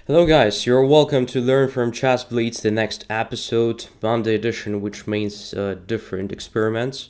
Hello guys, you're welcome to Learn from Chess Blitz, the next episode, Monday edition, which means different experiments.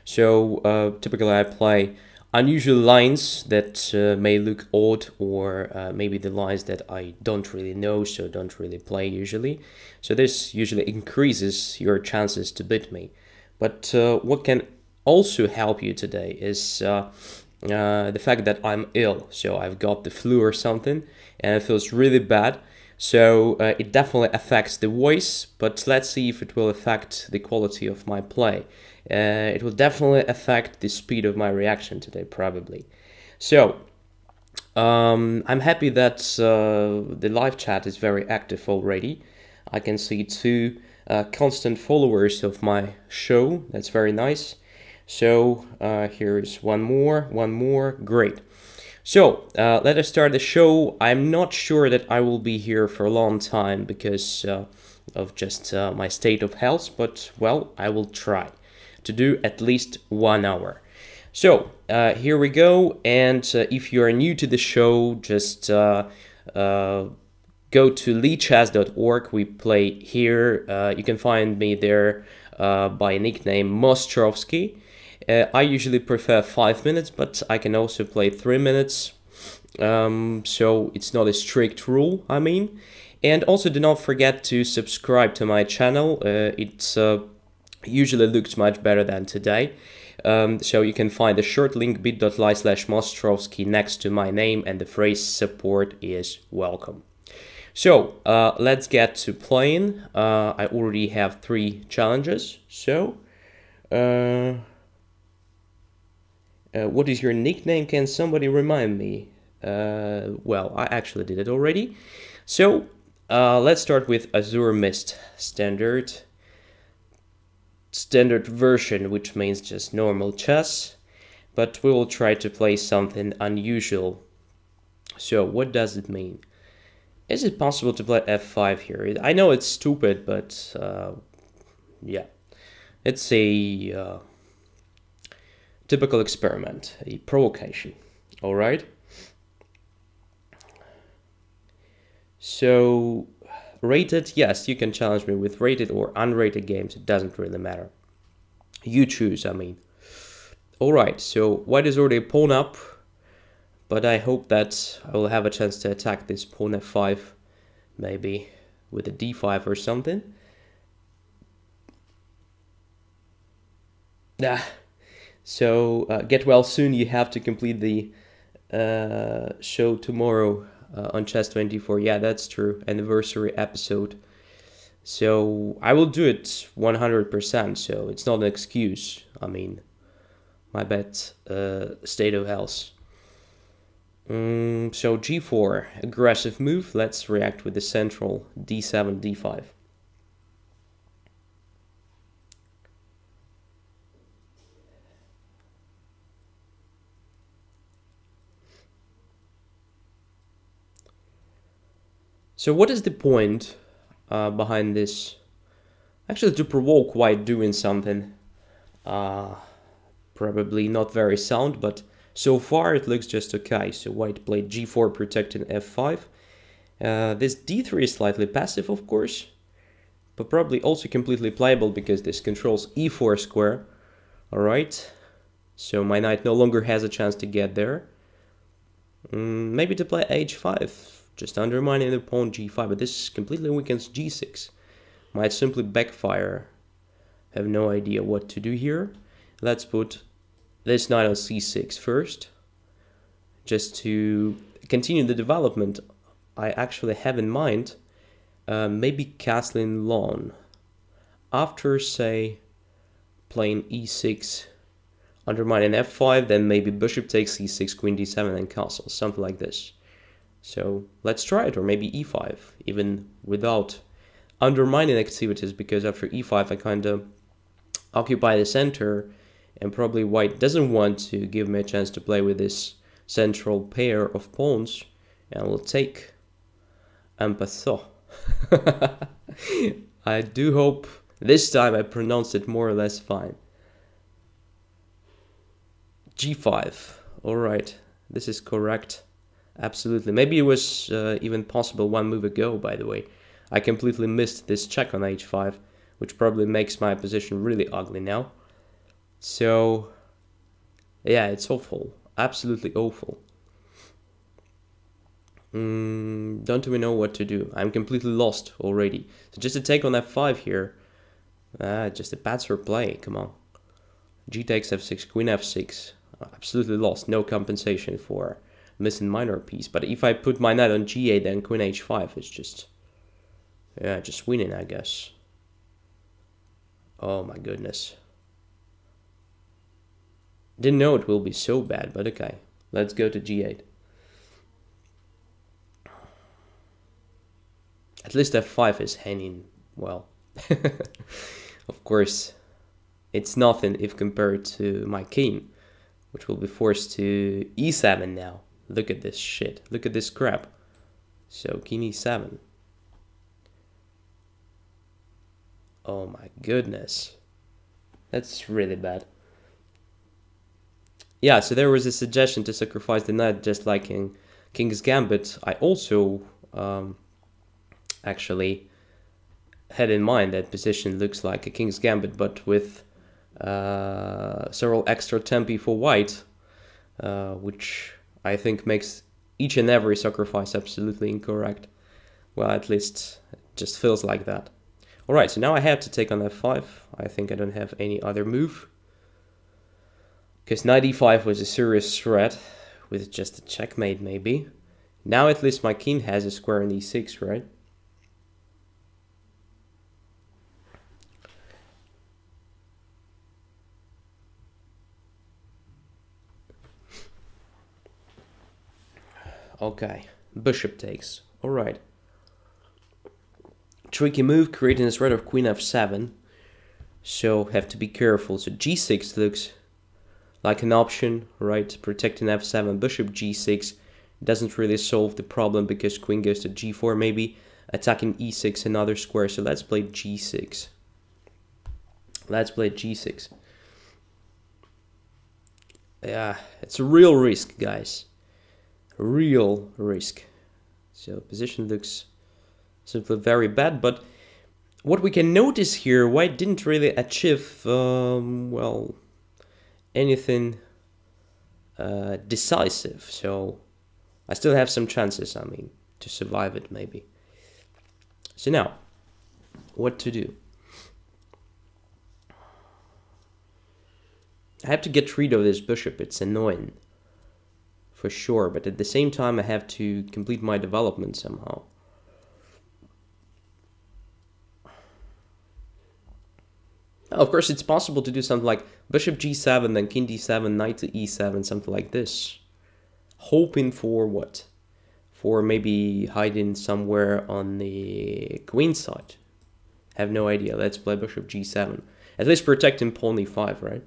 Typically I play unusual lines that may look odd, or maybe the lines that I don't really know, so don't really play usually. So this usually increases your chances to beat me. But what can also help you today is the fact that I'm ill. So I've got the flu or something, and it feels really bad. So it definitely affects the voice, but let's see if it will affect the quality of my play. It will definitely affect the speed of my reaction today, probably. So I'm happy that the live chat is very active already. I can see two constant followers of my show. That's very nice. So here's one more, great. So let us start the show. I'm not sure that I will be here for a long time because of just my state of health, but well, I will try to do at least 1 hour. So here we go, and if you are new to the show, just go to leechess.org. We play here. You can find me there by nickname Mostrovsky. I usually prefer 5 minutes, but I can also play 3 minutes. So it's not a strict rule, I mean. And also do not forget to subscribe to my channel. It usually looks much better than today. So you can find the short link bit.ly/Mostrovsky next to my name, and the phrase support is welcome. So let's get to playing. I already have 3 challenges. So what is your nickname? Can somebody remind me? Well, I actually did it already. So let's start with Azure Mist standard version, which means just normal chess, but we will try to play something unusual. So what does it mean? Is it possible to play f5 here? I know it's stupid, but yeah, it's a typical experiment, a provocation. All right. So rated, yes, you can challenge me with rated or unrated games. It doesn't really matter. You choose, I mean. All right, so white is already a pawn up, but I hope that I will have a chance to attack this pawn f5, maybe with a d5 or something. So get well soon. You have to complete the show tomorrow on Chess24. Yeah, that's true. Anniversary episode. So I will do it 100%. So it's not an excuse. I mean, my bad state of health. So g4, aggressive move. Let's react with the central d7, d5. So what is the point behind this? Actually, to provoke white doing something. Probably not very sound, but so far it looks just okay. So white played g4 protecting f5. This d3 is slightly passive, of course, but probably also completely playable because this controls e4 square. Alright, so my knight no longer has a chance to get there. Maybe to play h5. Just undermining the pawn g5, but this completely weakens g6. Might simply backfire. Have no idea what to do here. Let's put this knight on c6 first. Just to continue the development, I actually have in mind maybe castling long. After, say, playing e6, undermining f5, then maybe bishop takes c6, queen d7, and castle, something like this. So let's try it, or maybe e5, even without undermining activities, because after e5 I kind of occupy the center, and probably white doesn't want to give me a chance to play with this central pair of pawns, and we'll take un passant. I do hope this time I pronounced it more or less fine. g5, alright, this is correct. Absolutely. Maybe it was even possible one move ago, by the way. I completely missed this check on h5, which probably makes my position really ugly now. So, yeah, it's awful. Absolutely awful. Don't even know what to do. I'm completely lost already. So just a take on f5 here. Just a bad sort of play. Come on. G takes f6, queen f6. Absolutely lost. No compensation for missing minor piece. But if I put my knight on g8, then queen h5 is just... yeah, just winning, I guess. Oh my goodness. Didn't know it will be so bad, but okay. Let's go to g8. At least f5 is hanging well. Of course, it's nothing if compared to my king, which will be forced to e7 now. Look at this shit. Look at this crap. So, king e7. Oh my goodness. That's really bad. Yeah, so there was a suggestion to sacrifice the knight just like in King's Gambit. I also actually had in mind that position looks like a King's Gambit, but with several extra tempi for white, which I think makes each and every sacrifice absolutely incorrect. Well, at least it just feels like that. Alright, so now I have to take on f5. I think I don't have any other move. Because knight e5 was a serious threat, with just a checkmate maybe. Now at least my king has a square in e6, right? Okay, bishop takes. Alright. Tricky move, creating a threat of queen f7. So have to be careful. So g6 looks like an option, right? Protecting f7, bishop g6 doesn't really solve the problem because queen goes to g4, maybe attacking e6, another square. So let's play g6. Let's play g6. Yeah, it's a real risk, guys. Real risk. So position looks simply very bad, but what we can notice here, white didn't really achieve, well, anything decisive, so I still have some chances, I mean, to survive it maybe. So now, what to do? I have to get rid of this bishop, it's annoying, for sure, but at the same time I have to complete my development somehow. Of course, it's possible to do something like bishop g7, then king d7, knight to e7, something like this. Hoping for what? For maybe hiding somewhere on the queen side. Have no idea. Let's play bishop g7. At least protecting pawn e5, right?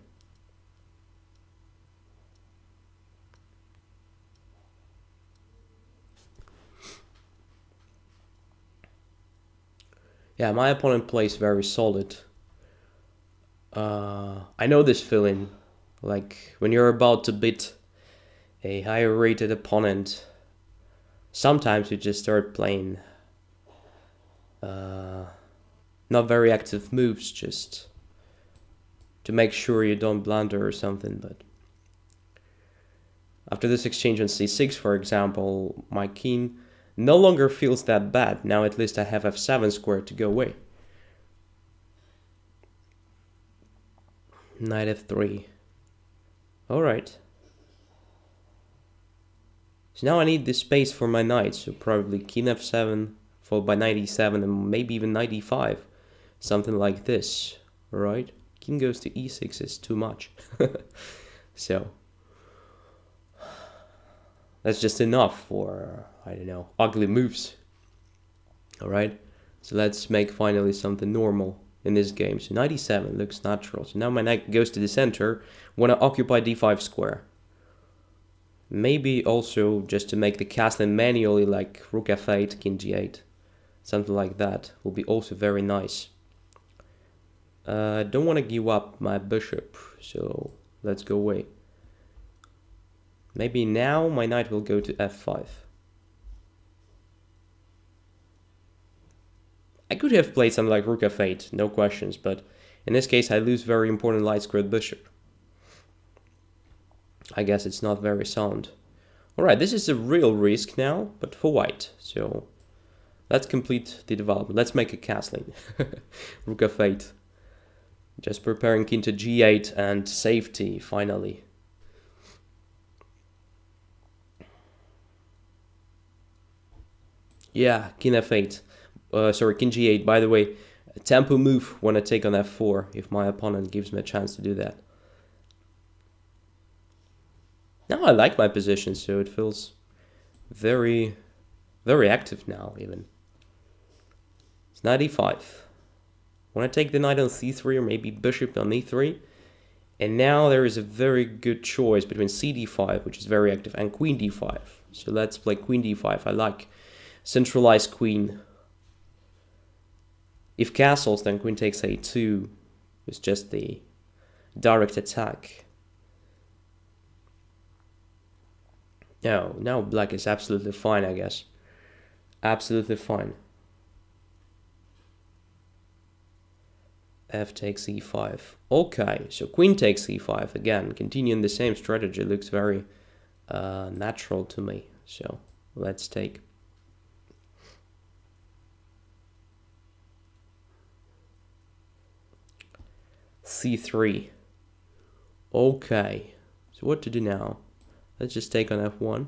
Yeah, my opponent plays very solid. I know this feeling, like when you're about to beat a higher rated opponent, sometimes you just start playing not very active moves just to make sure you don't blunder or something. But after this exchange on c6, for example, my king no longer feels that bad. Now at least I have f7 squared to go away. Knight f3. Alright. So now I need this space for my knight, so probably king f7, followed by knight e7, and maybe even knight e5. Something like this, alright? King goes to e6 is too much. So, that's just enough for, I don't know, ugly moves. Alright? So let's make finally something normal in this game. So knight e7 looks natural. So now my knight goes to the center. Want to occupy d5 square. Maybe also just to make the castling manually, like rook f8, king g8. Something like that will be also very nice. Don't want to give up my bishop, so let's go away. Maybe now my knight will go to f5. I could have played something like rook f8, no questions, but in this case I lose very important light squared bishop. I guess it's not very sound. Alright, this is a real risk now, but for white. So let's complete the development. Let's make a castling. Rook f8. Just preparing king to g8 and safety, finally. Yeah, king f8. Sorry, king g8. By the way, a tempo move when I take on f4, if my opponent gives me a chance to do that. Now I like my position, so it feels very, very active now, even. It's knight e5. When I take the knight on c3, or maybe bishop on e3, and now there is a very good choice between cd5, which is very active, and queen d5. So let's play queen d5. I like centralized queen. If castles, then queen takes a2. It's just the direct attack. Now black is absolutely fine, I guess. Absolutely fine. F takes e5. Okay, so queen takes e5 again. Continuing the same strategy, looks very natural to me. So let's take. c3. Okay, so what to do now? Let's just take on f1.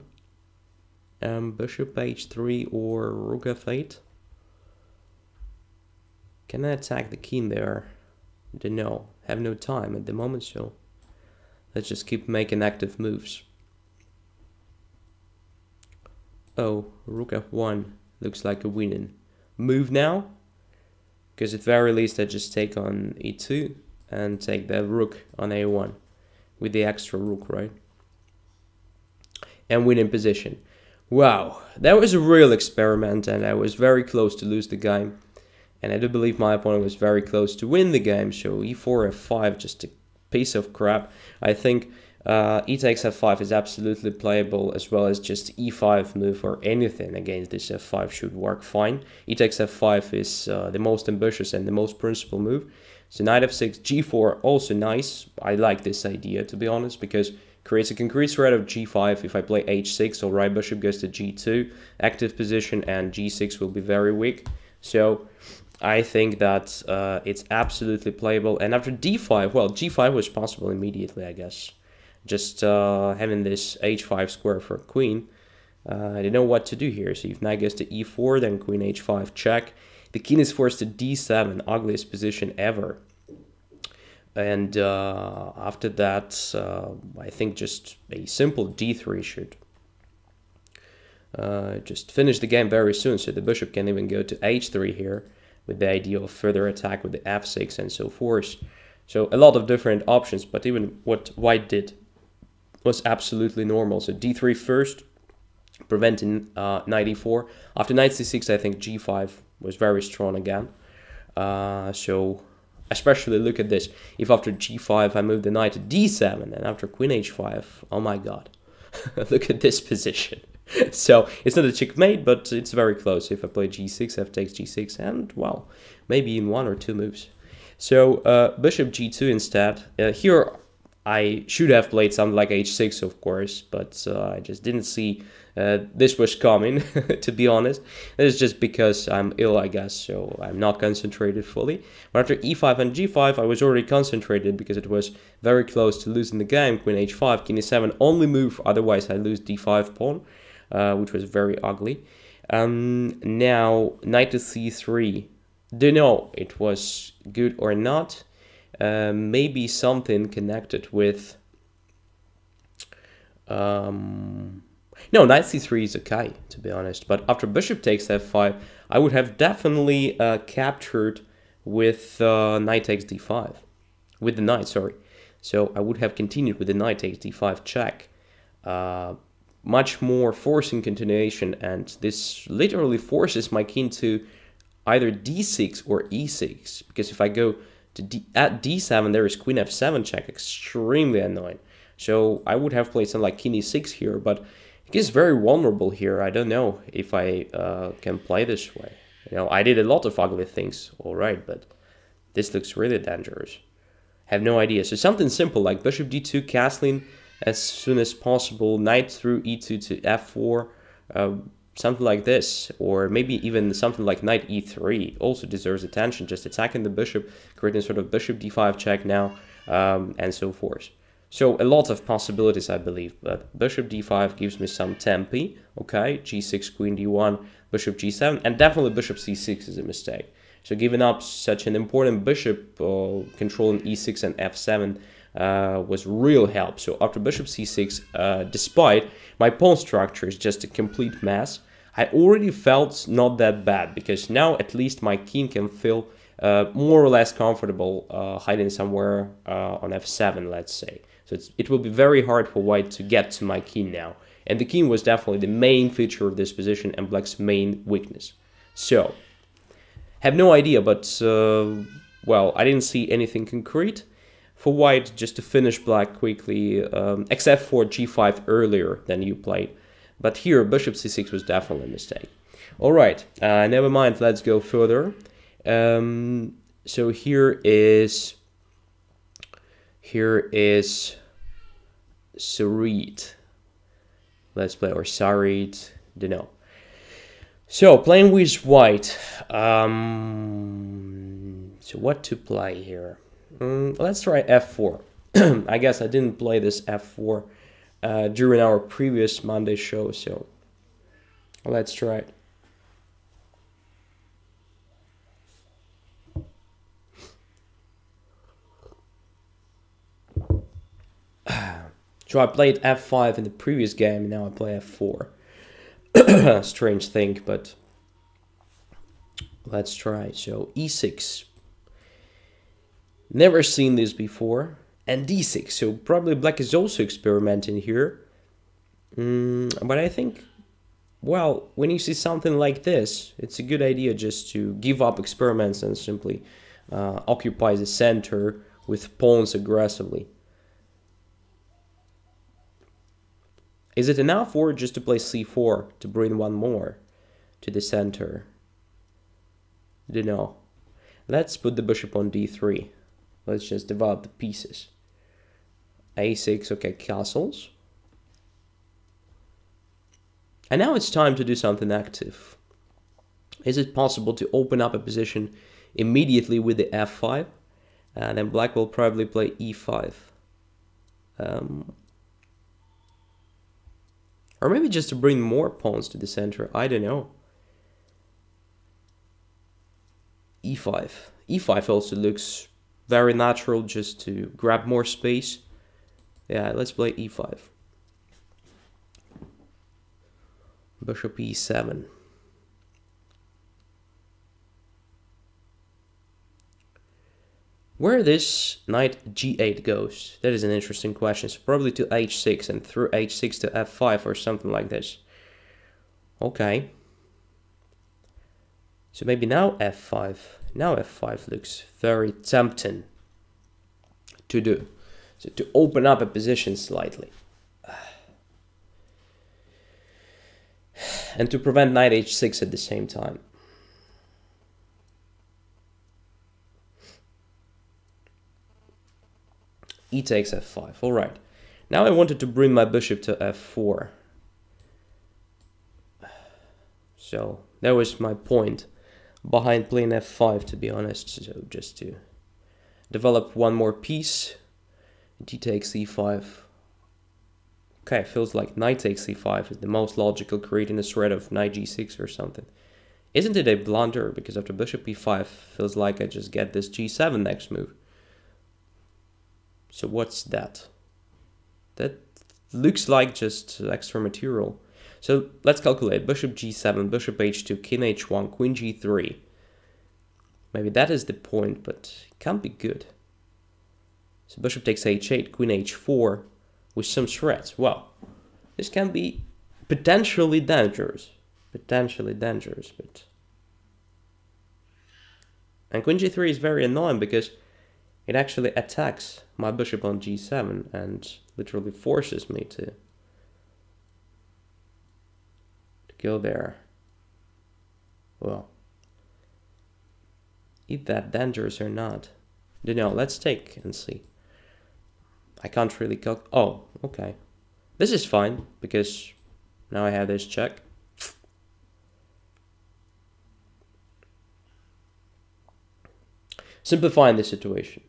Bishop h3 or rook f8. Can I attack the king there? Don't know. Have no time at the moment, so let's just keep making active moves. Oh, rook f1 looks like a winning move now. Because at very least I just take on e2 and take the rook on a1 with the extra rook, right? And win in position. Wow, that was a real experiment, and I was very close to lose the game. And I do believe my opponent was very close to win the game. So e4, f5, just a piece of crap. I think e takes f5 is absolutely playable, as well as just e5 move or anything against this f5 should work fine. E takes f5 is the most ambitious and the most principal move. So knight f6, g4, also nice. I like this idea, to be honest, because creates a concrete threat of g5. If I play h6, or right bishop goes to g2, active position, and g6 will be very weak. So I think that it's absolutely playable. And after d5, well, g5 was possible immediately, I guess. Just having this h5 square for queen. I didn't know what to do here. So if knight goes to e4, then queen h5 check. The king is forced to d7, ugliest position ever. And after that, I think just a simple d3 should just finish the game very soon. So the bishop can even go to h3 here, with the idea of further attack with the f6 and so forth. So a lot of different options, but even what white did was absolutely normal. So d3 first, preventing knight e4. After knight c6, I think g5 was very strong again. So especially look at this. If after g5 I move the knight to d7, and after queen h5, oh my god. Look at this position. So it's not a checkmate, but it's very close. If I play g6, f takes g6, and well, maybe in 1 or 2 moves. So bishop g2 instead. Here I should have played something like h6, of course, but I just didn't see this was coming, to be honest. This is just because I'm ill, I guess, so I'm not concentrated fully. But after e5 and g5, I was already concentrated because it was very close to losing the game. Queen h5, king e7, only move, otherwise I lose d5 pawn, which was very ugly. Now, knight to c3. Don't know it was good or not. Maybe something connected with no, knight c3 is okay, to be honest, but after bishop takes f5 I would have definitely captured with knight takes d5, with the knight, sorry. So I would have continued with the knight takes d5 check, much more forcing continuation, and this literally forces my king to either d6 or e6, because if I go to at d7 there is queen f7 check, extremely annoying. So I would have played something like king e6 here, but it's very vulnerable here. I don't know if I can play this way. You know, I did a lot of ugly things, all right, but this looks really dangerous. Have no idea. So something simple like bishop d2, castling as soon as possible, knight through e2 to f4, something like this, or maybe even something like knight e3 also deserves attention, just attacking the bishop, creating sort of bishop d5 check now, and so forth. So a lot of possibilities, I believe, but bishop d5 gives me some tempi, okay, g6, queen d1, bishop g7, and definitely bishop c6 is a mistake. So giving up such an important bishop, controlling e6 and f7, was real help. So after bishop c6, despite my pawn structure is just a complete mess, I already felt not that bad, because now at least my king can feel more or less comfortable hiding somewhere on f7, let's say. So it will be very hard for white to get to my king now. And the king was definitely the main feature of this position and black's main weakness. So, have no idea, but, well, I didn't see anything concrete for white, just to finish black quickly, except for g5 earlier than you played. But here, bishop c6 was definitely a mistake. All right, never mind, let's go further. So here is Sarit. Let's play, or Sarit, don't know. So, playing with white. So what to play here? Let's try f4. I guess I didn't play this f4 during our previous Monday show, so let's try it. So I played f5 in the previous game, and now I play f4. Strange thing, but let's try. So e6. Never seen this before. And d6. So probably black is also experimenting here. But I think, well, when you see something like this, it's a good idea just to give up experiments and simply occupy the center with pawns aggressively. Is it enough, or just to play c4 to bring one more to the center? Don't know. Let's put the bishop on d3. Let's just develop the pieces. a6, okay, castles. And now it's time to do something active. Is it possible to open up a position immediately with the f5? And then black will probably play e5. Or maybe just to bring more pawns to the center, I don't know. e5. e5 also looks very natural, just to grab more space. Yeah, let's play e5. Bishop e7. Where this knight g8 goes, that is an interesting question. So probably to h6 and through h6 to f5 or something like this. Okay. So maybe now f5. Now f5 looks very tempting to do. So to open up a position slightly. And to prevent knight h6 at the same time. E takes f5. All right. Now I wanted to bring my bishop to f4. So that was my point behind playing f5, to be honest. So just to develop one more piece. D takes e5. Okay, feels like knight takes e5 is the most logical, creating a threat of knight g6 or something. Isn't it a blunder? Because after bishop e5, feels like I just get this g7 next move. So what's that? That looks like just extra material. So let's calculate. Bishop g7, bishop h2, king h1, queen g3. Maybe that is the point, but it can't be good. So bishop takes h8, queen h4 with some threats. Well, this can be potentially dangerous. Potentially dangerous, but... And queen g3 is very annoying because It actually attacks my bishop on g7 and literally forces me to go there. Well, is that dangerous or not? Don't know. Let's take and see. I can't really calculate. Oh, okay. This is fine because now I have this check. Simplifying the situation.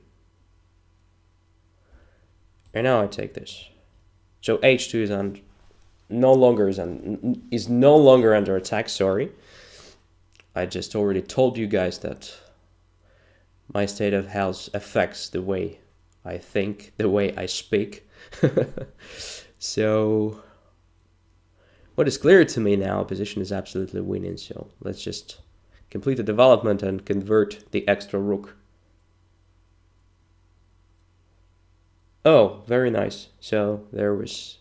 And now I take this. So h2 is no longer under attack. Sorry, I just already told you guys that my state of health affects the way I think, the way I speak. So what is clear to me now, position is absolutely winning. So let's just complete the development and convert the extra rook. Oh, very nice. So there was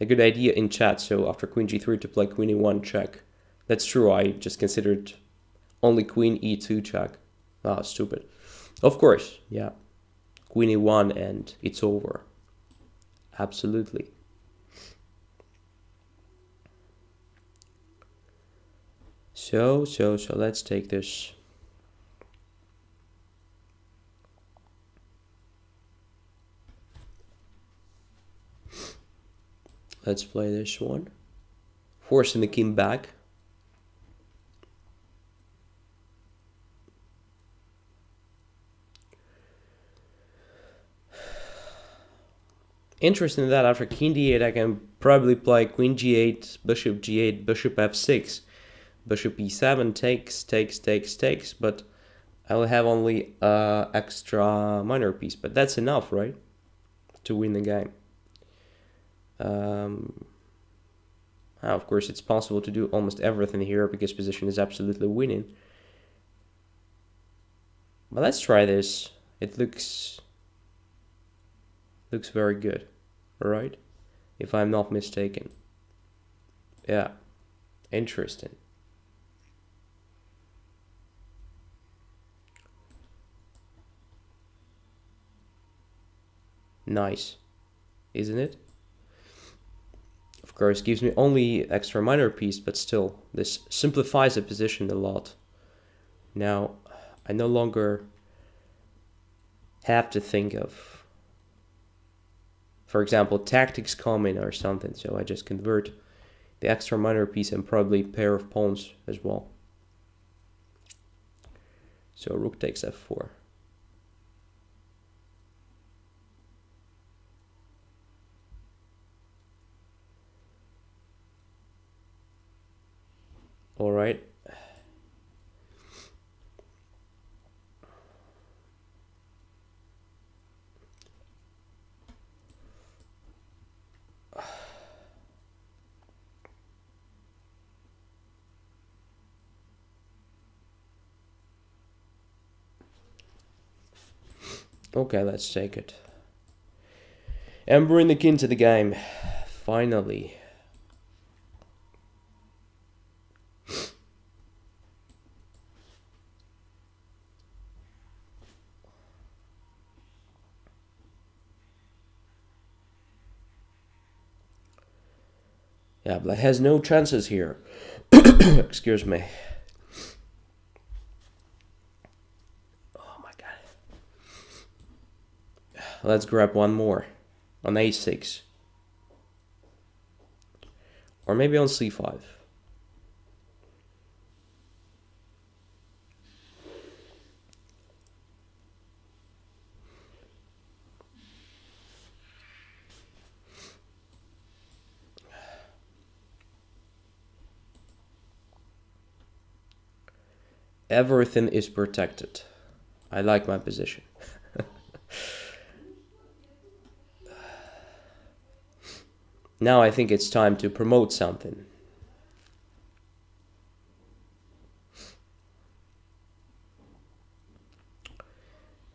a good idea in chat. So after queen g3 to play queen e1 check. That's true. I just considered only queen e2 check. Ah, stupid. Of course, yeah. Queen e1 and it's over. Absolutely. So let's take this. Let's play this one. Forcing the king back. Interesting that after king d8 I can probably play queen g8, bishop g8, bishop f6, bishop e7, takes, but I will have only extra minor piece, but that's enough, right? To win the game. Of course, it's possible to do almost everything here because position is absolutely winning. But let's try this. It looks very good, right? If I'm not mistaken. Yeah, interesting. Nice, isn't it? Of course, gives me only extra minor piece, but still, this simplifies the position a lot. Now, I no longer have to think of, for example, tactics coming or something, so I just convert the extra minor piece and probably pair of pawns as well. So rook takes f4. All right. Okay, let's take it. And bring the king to the game. Finally. Yeah, black has no chances here. Excuse me. Oh my god. Let's grab one more. On a6. Or maybe on c5. Everything is protected. I like my position. Now I think it's time to promote something.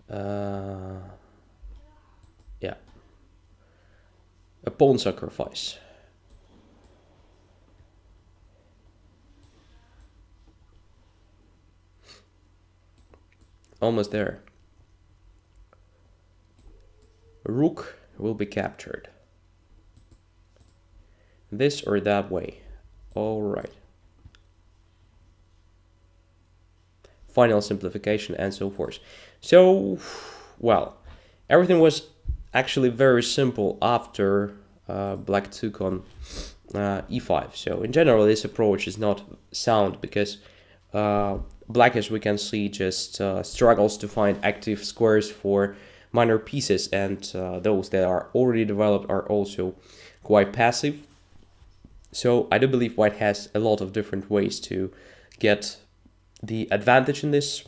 Yeah. A pawn sacrifice. Almost there. rook will be captured. This or that way. All right. Final simplification and so forth. So, well, everything was actually very simple after black took on e5. So in general, this approach is not sound because black, as we can see, just struggles to find active squares for minor pieces, and those that are already developed are also quite passive. So I do believe white has a lot of different ways to get the advantage in this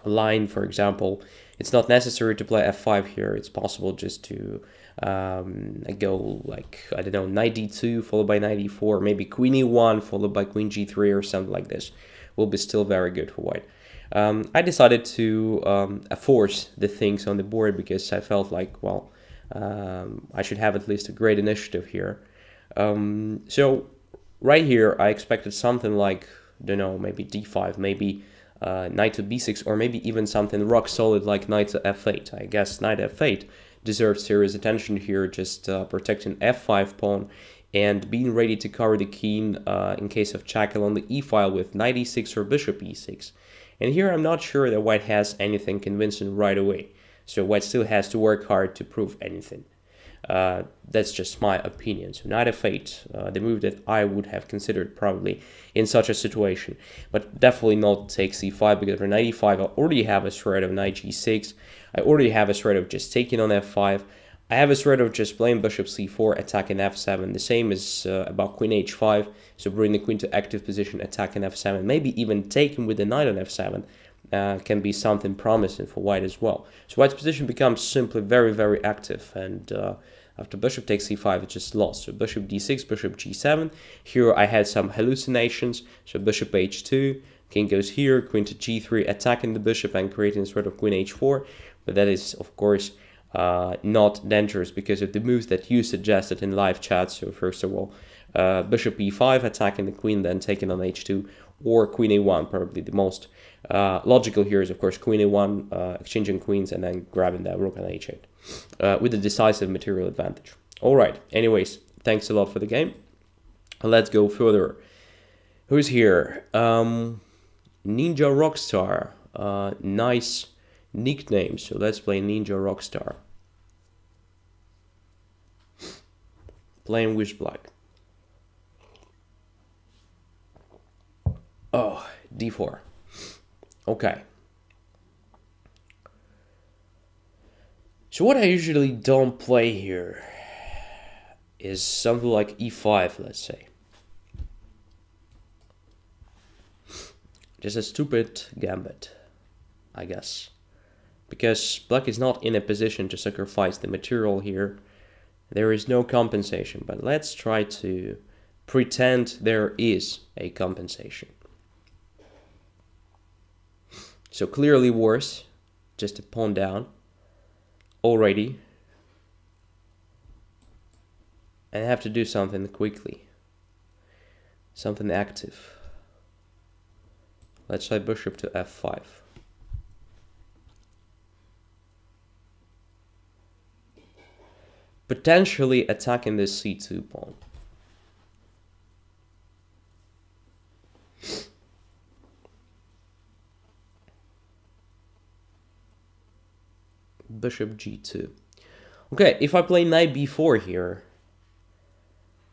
line. For example, it's not necessary to play f5 here. It's possible just to go like, I don't know, knight d2 followed by knight e4, maybe queen e1 followed by queen g3 or something like this. Will be still very good for white. I decided to force the things on the board because I felt like, well, I should have at least a great initiative here. So right here, I expected something like, I don't know, maybe d5, maybe knight to b6, or maybe even something rock solid like knight to f8. I guess knight f8 deserves serious attention here, just protecting f5 pawn and being ready to cover the king in case of jackal on the e-file with knight e6 or bishop e6. And here I'm not sure that white has anything convincing right away, so white still has to work hard to prove anything. That's just my opinion. So knight f8, the move that I would have considered probably in such a situation, but definitely not take c5, because for knight e5 I already have a threat of knight g6, I already have a threat of just taking on f5, I have a threat of just playing bishop c4, attacking f7. The same is about queen h5, so bring the queen to active position, attacking f7, maybe even taking with the knight on f7. Can be something promising for white as well. So white's position becomes simply very, very active, and after bishop takes c5, it's just lost. So bishop d6, bishop g7. Here I had some hallucinations, so bishop h2, king goes here, queen to g3, attacking the bishop and creating a sort of queen h4, but that is, of course, not dangerous because of the moves that you suggested in live chat. So first of all, bishop e5, attacking the queen, then taking on h2, or queen a1, probably the most logical here is, of course, queen a1, exchanging queens, and then grabbing that rook on h8 with a decisive material advantage. All right, anyways, thanks a lot for the game. Let's go further. Who's here? Ninja Rockstar. Nice nickname, so let's play Ninja Rockstar. Playing with black. Oh, d4. Okay. So what I usually don't play here is something like e5, let's say. Just a stupid gambit, I guess. Because black is not in a position to sacrifice the material here. There is no compensation, but let's try to pretend there is a compensation. So clearly worse, just a pawn down already. And I have to do something quickly. Something active. Let's try bishop to f5. Potentially attacking this c2 pawn. Bishop g2. Okay, if I play knight b4 here,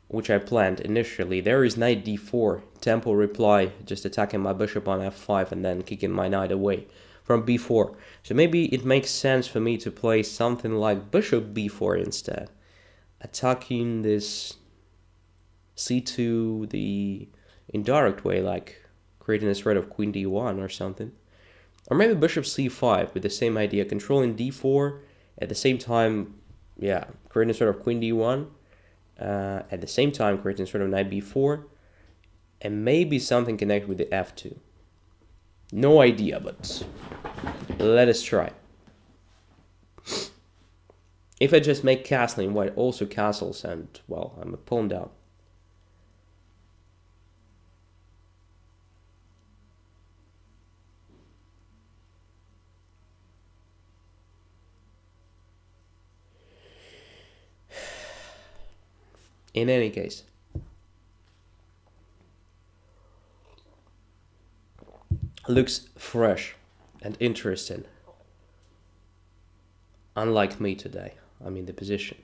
which I planned initially, there is knight d4, tempo reply, just attacking my bishop on f5 and then kicking my knight away from b4. So maybe it makes sense for me to play something like bishop b4 instead, attacking this c2 the indirect way, like creating a threat of queen d1 or something. Or maybe bishop c5 with the same idea, controlling d4, at the same time, yeah, creating a sort of queen d1, at the same time creating sort of knight b4, and maybe something connected with the f2. No idea, but let us try. If I just make castling, white also castles, and, well, I'm a pawn down. In any case. Looks fresh and interesting. Unlike me today. I mean the position.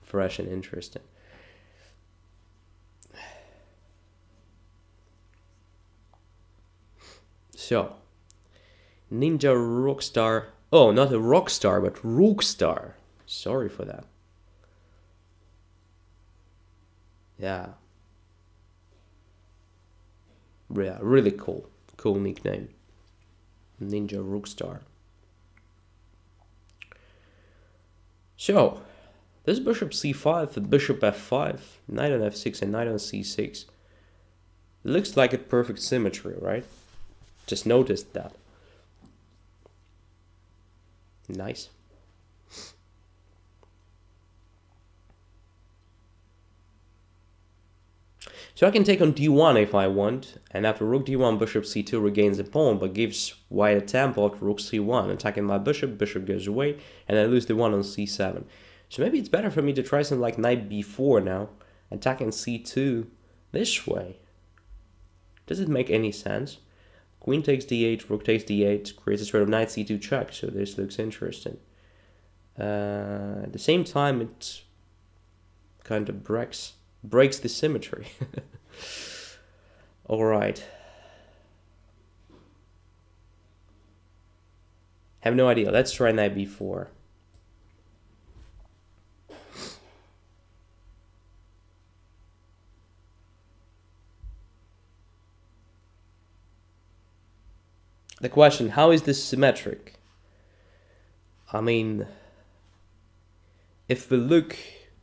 Fresh and interesting. So, Ninja Rockstar. Oh, not a Rockstar, but Rookstar. Sorry for that. Yeah. Yeah, really cool. Cool nickname. Ninja Rookstar. So, this bishop c5, the bishop f5, knight on f6 and knight on c6. Looks like a perfect symmetry, right? Just noticed that. Nice. So I can take on d1 if I want, and after rook d1, bishop c2 regains the pawn, but gives white a tempo after rook c1, attacking my bishop, bishop goes away, and I lose the one on c7. So maybe it's better for me to try something like knight b4 now, attacking c2 this way. Does it make any sense? Queen takes d8, rook takes d8, creates a sort of knight c2 check, so this looks interesting. At the same time, it kind of breaks the symmetry. All right. Have no idea. Let's try knight b4. The question, how is this symmetric? I mean, if we look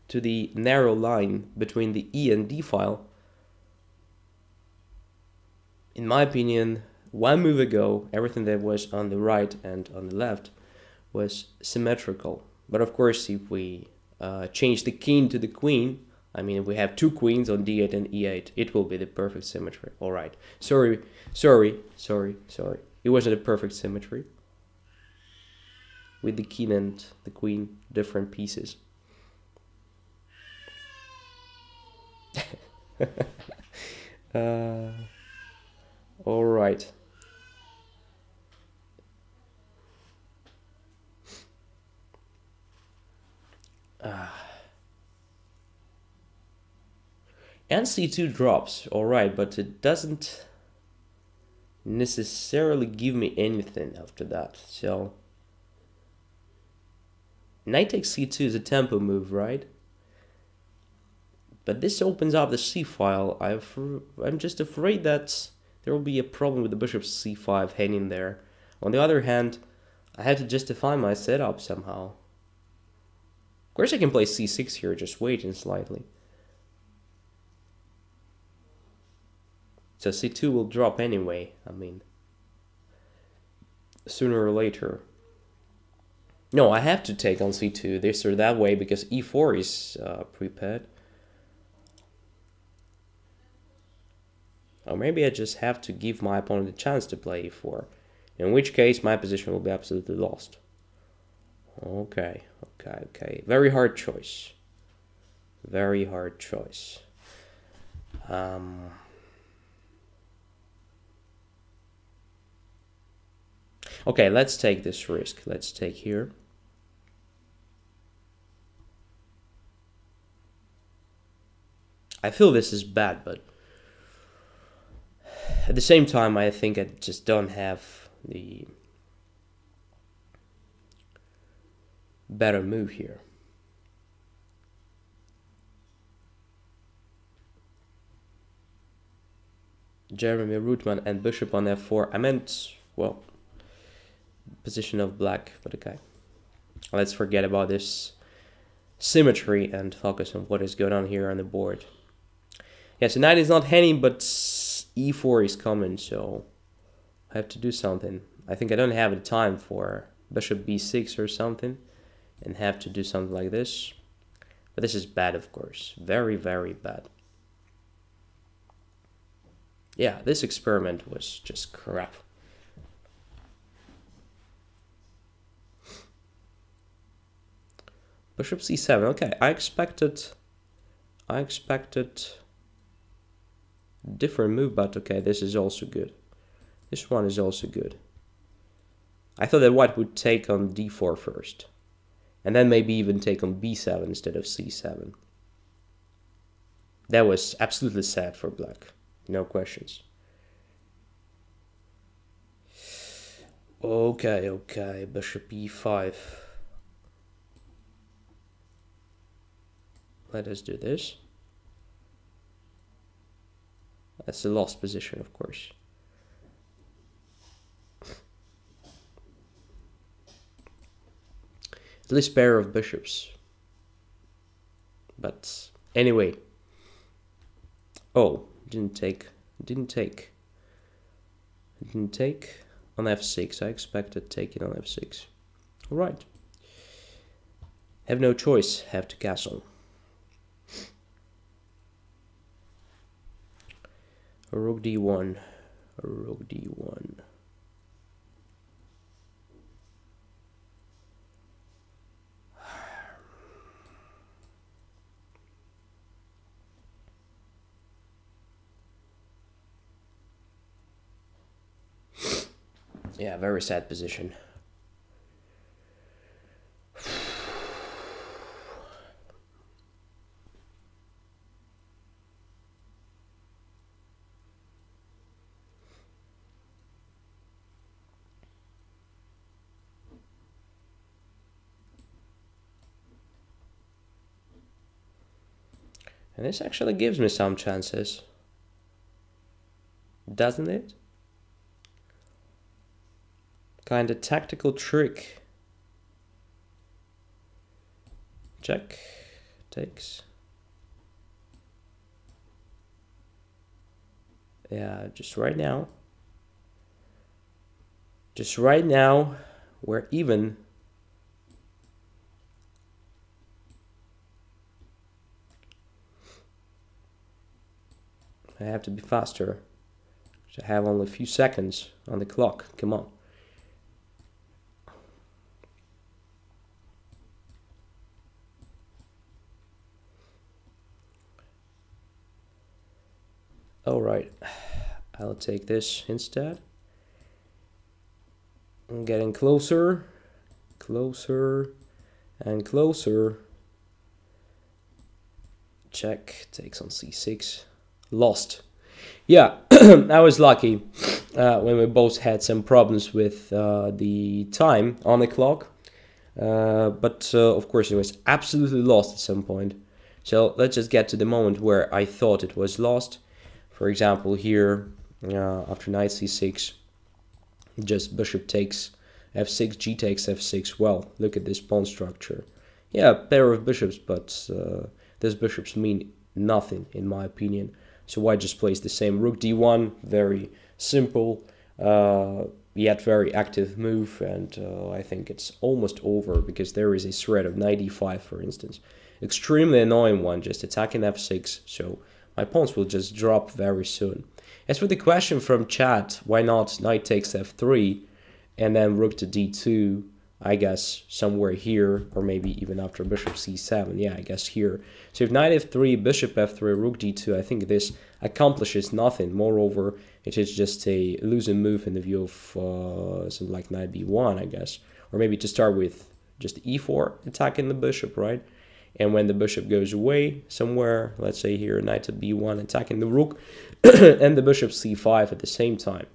to the narrow line between the E and D file, in my opinion, one move ago, everything that was on the right and on the left was symmetrical. But of course, if we change the king to the queen, I mean, if we have two queens on d8 and e8, it will be the perfect symmetry. All right. Sorry. It wasn't a perfect symmetry. With the king and the queen, different pieces. All right. And c2 drops, all right, but it doesn't necessarily give me anything after that. So knight takes c2 is a tempo move, right? But this opens up the c file. I'm just afraid that there will be a problem with the bishop c5 hanging there. On the other hand, I have to justify my setup somehow. Of course I can play c6 here, just waiting slightly. So c2 will drop anyway, I mean, sooner or later. No, I have to take on c2 this or that way because e4 is prepared. Or maybe I just have to give my opponent a chance to play e4, in which case my position will be absolutely lost. Okay. Very hard choice. Very hard choice. Okay, let's take this risk. Let's take here. I feel this is bad, but at the same time, I think I just don't have the better move here. Jeremy Rootman and bishop on f4. I meant, well, position of black, but okay. Let's forget about this symmetry and focus on what is going on here on the board. Yeah, so knight is not hanging, but e4 is coming, so I have to do something. I think I don't have the time for bishop b6 or something and have to do something like this. But this is bad, of course. Very, very bad. Yeah, this experiment was just crap. Bishop c7. Okay, I expected I expected different move, but okay, this is also good. This one is also good. I thought that white would take on d4 first, and then maybe even take on b7 instead of c7. That was absolutely sad for black, no questions. Okay, bishop e5. Let us do this. That's a lost position, of course. At least pair of bishops. But anyway. Oh, didn't take on f6. I expected taking on f6. All right. Have no choice. Have to castle. Rook d1. Rook d1. Yeah, very sad position. And this actually gives me some chances, doesn't it? Kind of tactical trick. Check, takes. Yeah, just right now, we're even. I have to be faster. I have only a few seconds on the clock. Come on. All right, I'll take this instead. I'm getting closer, closer, and closer. Check, takes on c6. Lost. Yeah, I was lucky when we both had some problems with the time on the clock. But of course it was absolutely lost at some point. So let's just get to the moment where I thought it was lost. For example, here, after knight c6, just bishop takes f6, g takes f6. Well, look at this pawn structure. Yeah, pair of bishops, but these bishops mean nothing in my opinion. So white just plays the same rook d1, very simple, yet very active move, and I think it's almost over because there is a threat of knight e5, for instance. Extremely annoying one, just attacking f6, so my pawns will just drop very soon. As for the question from chat, why not knight takes f3 and then rook to d2, I guess somewhere here, or maybe even after bishop c7, yeah, I guess here. So if knight f3, bishop f3, rook d2, I think this accomplishes nothing. Moreover, it is just a losing move in the view of something like knight b1, I guess. Or maybe to start with just e4, attacking the bishop, right? And when the bishop goes away somewhere, let's say here, knight to b1, attacking the rook, and the bishop c5 at the same time.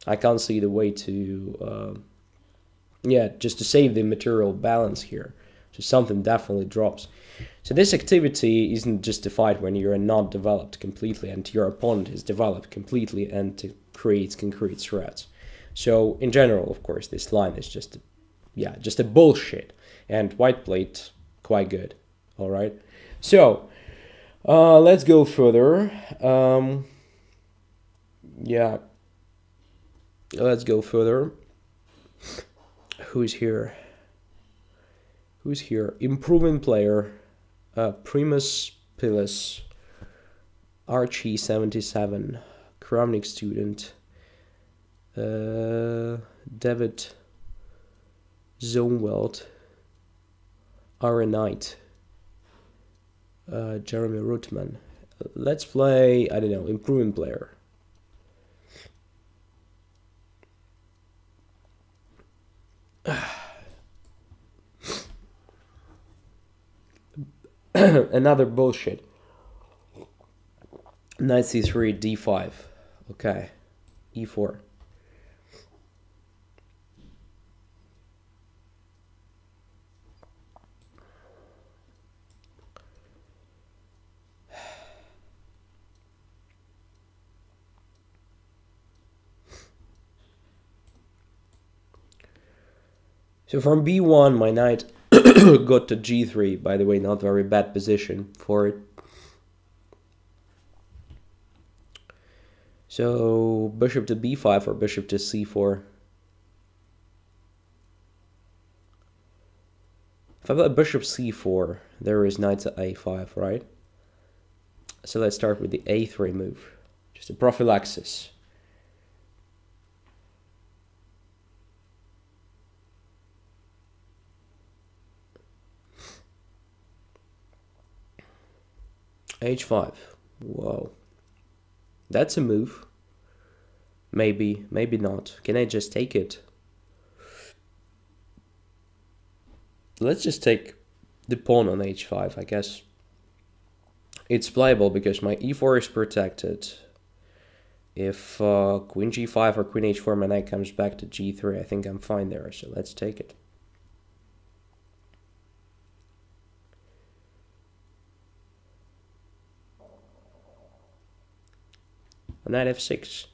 I can't see the way to... yeah, just to save the material balance here. So something definitely drops. So this activity isn't justified when you're not developed completely and your opponent is developed completely and creates concrete threats. So in general, of course, this line is just a bullshit. And white played quite good. All right. So let's go further. Yeah. Let's go further. Who's here? Who's here? Improving player, Primus Pilis, Archie 77, Kramnik student, David Zoneweld, Knight, Jeremy Rootman. Let's play, I don't know, improving player. Another bullshit. Knight c3, d5. Okay. e4. So from b1, my knight got to g3. By the way, not very bad position for it. So bishop to b5 or bishop to c4. If I play bishop c4, there is knight to a5, right? So let's start with the a3 move. Just a prophylaxis. h5. Whoa. That's a move. Maybe, maybe not. Can I just take it? Let's just take the pawn on h5, I guess. It's playable because my e4 is protected. If queen g5 or queen h4, my knight comes back to g3, I think I'm fine there, so let's take it. Knight f6.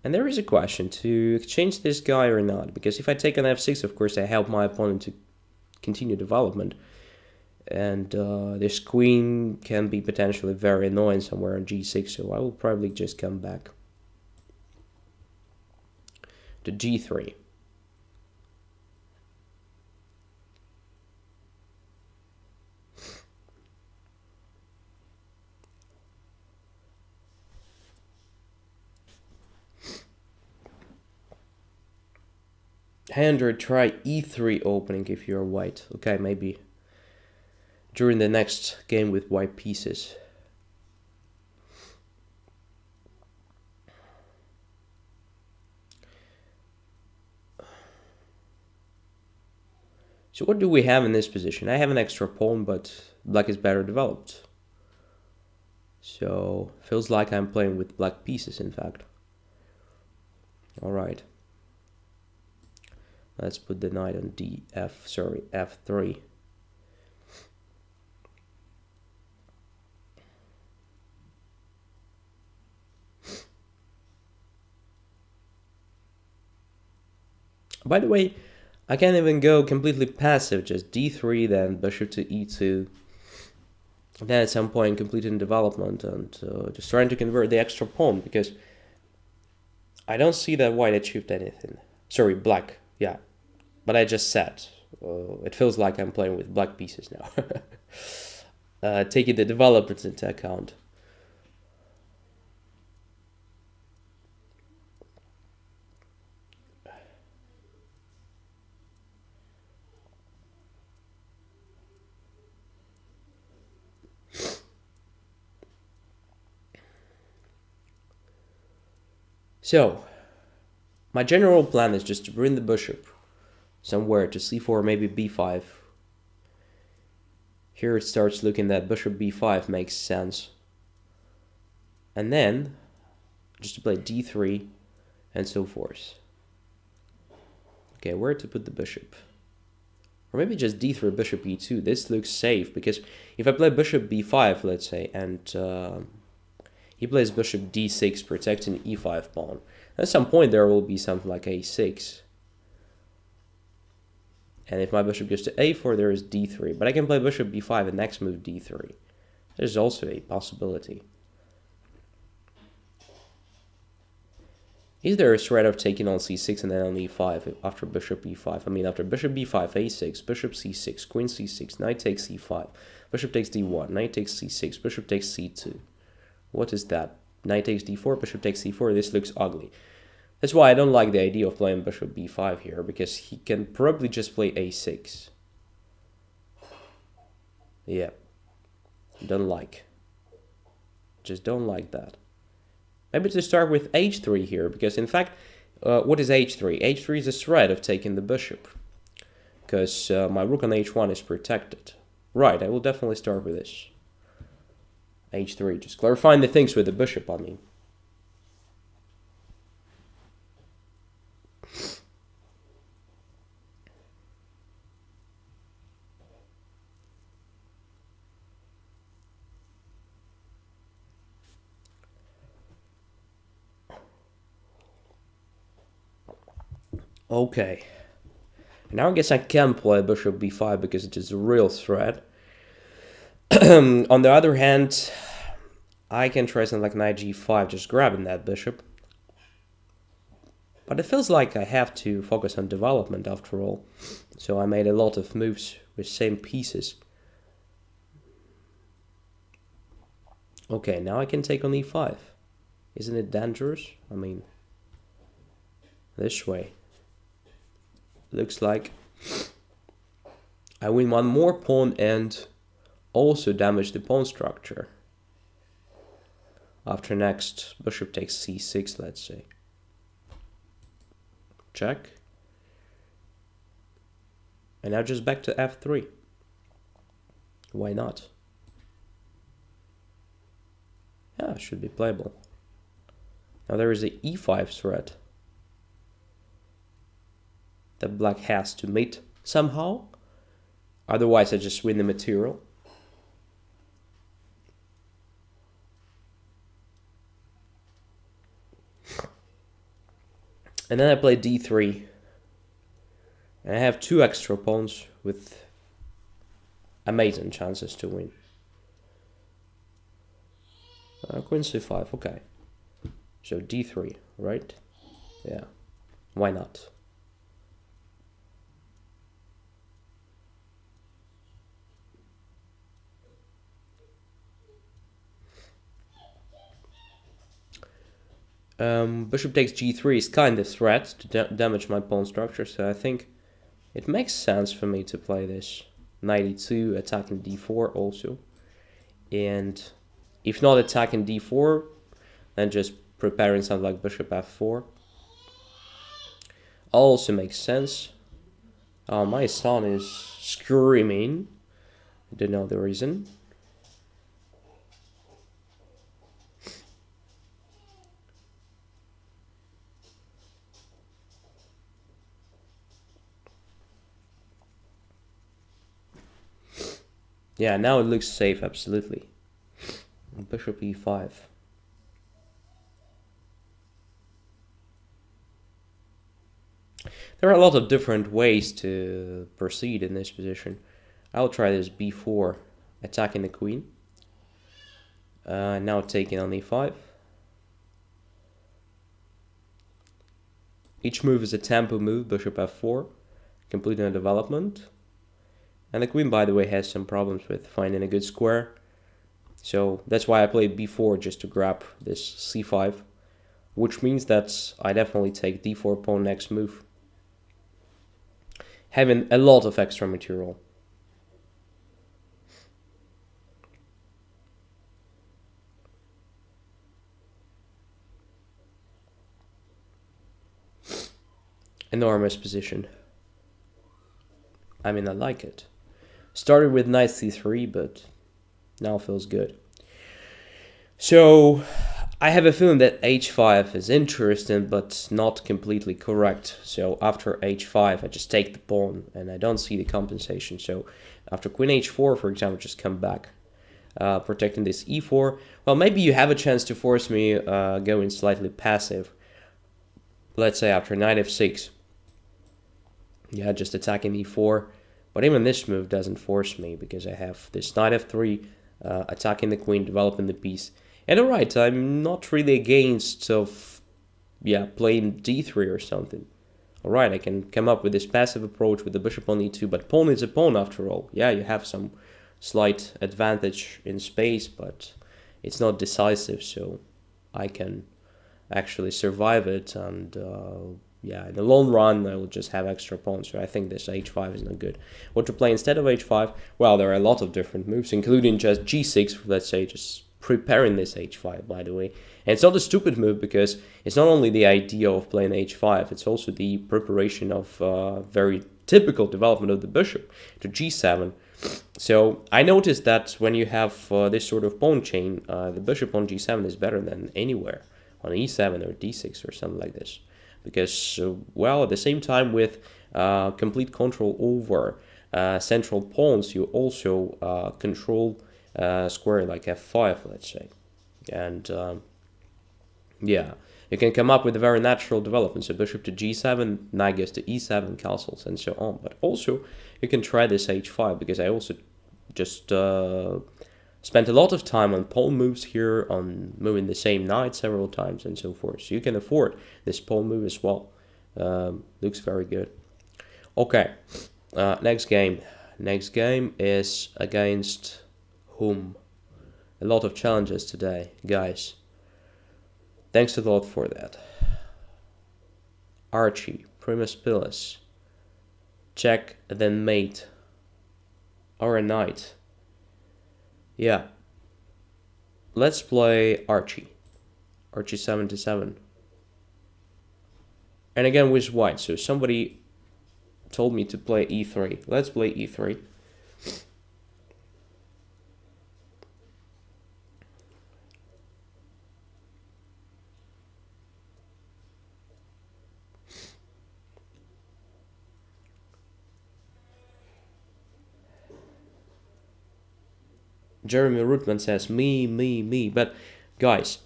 And there is a question to exchange this guy or not, because if I take an f6, of course, I help my opponent to continue development. And this queen can be potentially very annoying somewhere on g6, so I will probably just come back to g3. Andrew, try e3 opening if you're white. Okay, maybe during the next game with white pieces. So what do we have in this position? I have an extra pawn, but black is better developed. So feels like I'm playing with black pieces, in fact. All right. Let's put the knight on f3. By the way, I can't even go completely passive, just d3, then bishop to e2. Then at some point completing development and just trying to convert the extra pawn, because I don't see that white achieved anything. Sorry, black, yeah. But I just said, it feels like I'm playing with black pieces now. Taking the developments into account. So, my general plan is just to bring the bishop somewhere to c4, maybe b5. Here it starts looking that bishop b5 makes sense. And then, just to play d3 and so forth. Okay, where to put the bishop? Or maybe just d3, bishop e2. This looks safe, because if I play bishop b5, let's say, and he plays bishop d6, protecting e5 pawn, at some point there will be something like a6. And if my bishop goes to a4, there is d3. But I can play bishop b5 and next move d3. There's also a possibility. Is there a threat of taking on c6 and then on e5 after bishop e5? I mean, after bishop b5, a6, bishop c6, queen c6, knight takes e5, bishop takes d1, knight takes c6, bishop takes c2. What is that? Knight takes d4, bishop takes c4. This looks ugly. That's why I don't like the idea of playing bishop b5 here, because he can probably just play a6. Yeah. Don't like. Just don't like that. Maybe to start with h3 here, because in fact, what is h3? h3 is a threat of taking the bishop, because my rook on h1 is protected. Right, I will definitely start with this. h3, just clarifying the things with the bishop, I mean. Okay. Now I guess I can play bishop b5 because it is a real threat. On the other hand, I can try something like knight g5, just grabbing that bishop. But it feels like I have to focus on development after all. So I made a lot of moves with same pieces. Okay, now I can take on e5. Isn't it dangerous? I mean, this way. Looks like I win one more pawn and also damage the pawn structure. After next, bishop takes c6, let's say. Check. And now just back to f3. Why not? Yeah, it should be playable. Now there is a e5 threat that black has to mate somehow. Otherwise I just win the material. And then I play d3. And I have 2 extra pawns with amazing chances to win. Queen c5, okay. So d3, right? Yeah, why not? Bishop takes g3 is kind of a threat to damage my pawn structure, so I think it makes sense for me to play this. Knight e2, attacking d4 also. And if not attacking d4, then just preparing something like bishop f4. Also makes sense. Oh, my son is screaming. I don't know the reason. Yeah, now it looks safe, absolutely. Bishop e5. There are a lot of different ways to proceed in this position. I'll try this b4, attacking the queen. Now taking on e5. Each move is a tempo move, bishop f4, completing a development. And the queen, by the way, has some problems with finding a good square. So that's why I played b4, just to grab this c5. Which means that I definitely take d4 pawn next move. Having a lot of extra material. Enormous position. I mean, I like it. Started with knight c3, but now feels good. So I have a feeling that h5 is interesting, but not completely correct. So after h5, I just take the pawn, and I don't see the compensation. So after queen h4, for example, just come back, protecting this e4. Well, maybe you have a chance to force me going slightly passive. Let's say after knight f6. Yeah, just attacking e4. But even this move doesn't force me, because I have this knight f3, attacking the queen, developing the piece. And alright, I'm not really against playing d3 or something. Alright, I can come up with this passive approach with the bishop on e2, but pawn is a pawn after all. Yeah, you have some slight advantage in space, but it's not decisive, so I can actually survive it and yeah, in the long run, I will just have extra pawns. So I think this h5 is not good. What to play instead of h5? Well, there are a lot of different moves, including just g6, let's say, just preparing this h5, by the way. And it's not a stupid move, because it's not only the idea of playing h5, it's also the preparation of very typical development of the bishop to g7. So I noticed that when you have this sort of pawn chain, the bishop on g7 is better than anywhere on e7 or d6 or something like this. Because, well, at the same time with complete control over central pawns, you also control square like f5, let's say. And yeah, you can come up with a very natural development. So bishop to g7, knight goes to e7, castles, and so on. But also, you can try this h5, because I also just spent a lot of time on pawn moves here, on moving the same knight several times, and so forth. So you can afford this pawn move as well. Looks very good. Okay, next game. Next game is against whom? A lot of challenges today, guys. Thanks a lot for that. Archie, Primus Pilus, check, then mate, or a knight. Yeah. Let's play Archie. Archie 77. And again with white, so somebody told me to play e3. Let's play e3. Jeremy Rootman says, me. But, guys,